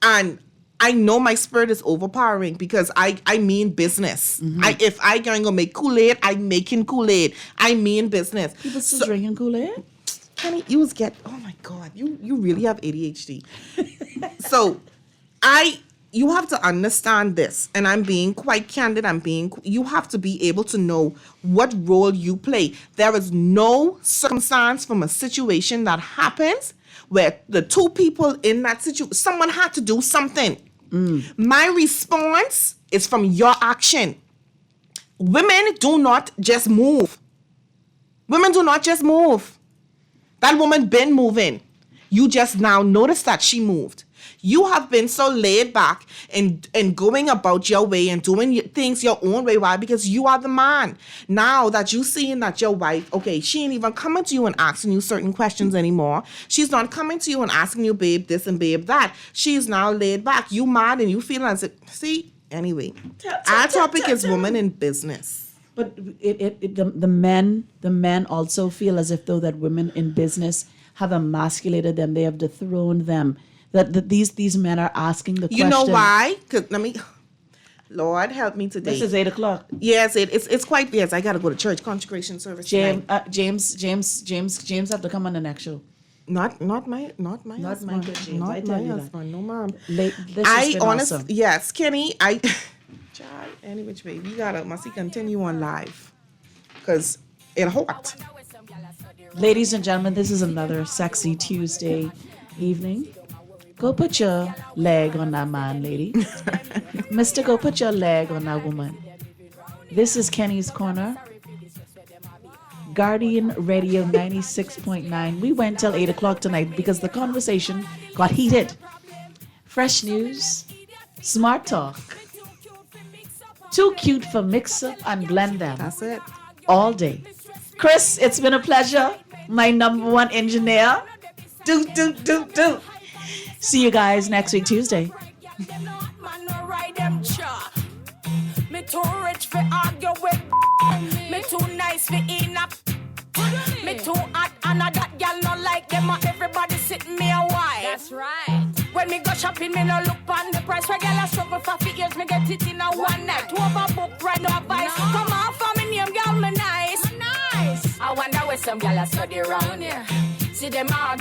and I know my spirit is overpowering because I mean business. If I going to make Kool-Aid, I'm making Kool-Aid. I mean business. People still drinking Kool-Aid? Honey, oh my God, you really have ADHD. So I you have to understand this, and I'm being quite candid. You have to be able to know what role you play. There is no circumstance from a situation that happens where the two people in that situation, someone had to do something. My response is from your action. Women do not just move. Women do not just move. That woman been moving. You just now notice that she moved. You have been so laid back and going about your way and doing things your own way. Why? Because you are the man. Now that you seeing that your wife, okay, she ain't even coming to you and asking you certain questions anymore. She's not coming to you and asking you, babe, this and babe, that. She's now laid back. You mad and you feeling as if, see, anyway. Our topic is women in business. But the men also feel as if though that women in business have emasculated them. They have dethroned them. That these men are asking the question. You know why? Because Lord help me today. This is 8:00. Yes, it's quite. Yes, I gotta go to church consecration service. James have to come on the next show. Not my Not husband. my good James. Not I tell my you husband. No, ma'am. This has been awesome. Yes, Kenny. Child, any which way we must continue on live, cause it hot. Ladies and gentlemen, this is another sexy Tuesday evening. Go put your leg on that man, lady. Mister, go put your leg on that woman. This is Kenny's Corner. Guardian Radio 96.9. We went till 8:00 tonight because the conversation got heated. Fresh news, smart talk. Too cute for mix up and blend them. That's it. All day. Chris, it's been a pleasure. My number one engineer. Do. See you guys next week, Tuesday. Me too rich for argue with. Me too nice for enough. Me too hot and that girl not like them. Everybody sitting me a while. That's right. When me go shopping, me no look on the price. Where girl I struggle for 5 years, me get it in a one night. Overbook, right no advice. Come on for me name, girl, me nice. I wonder where some girl I study around here. See them out.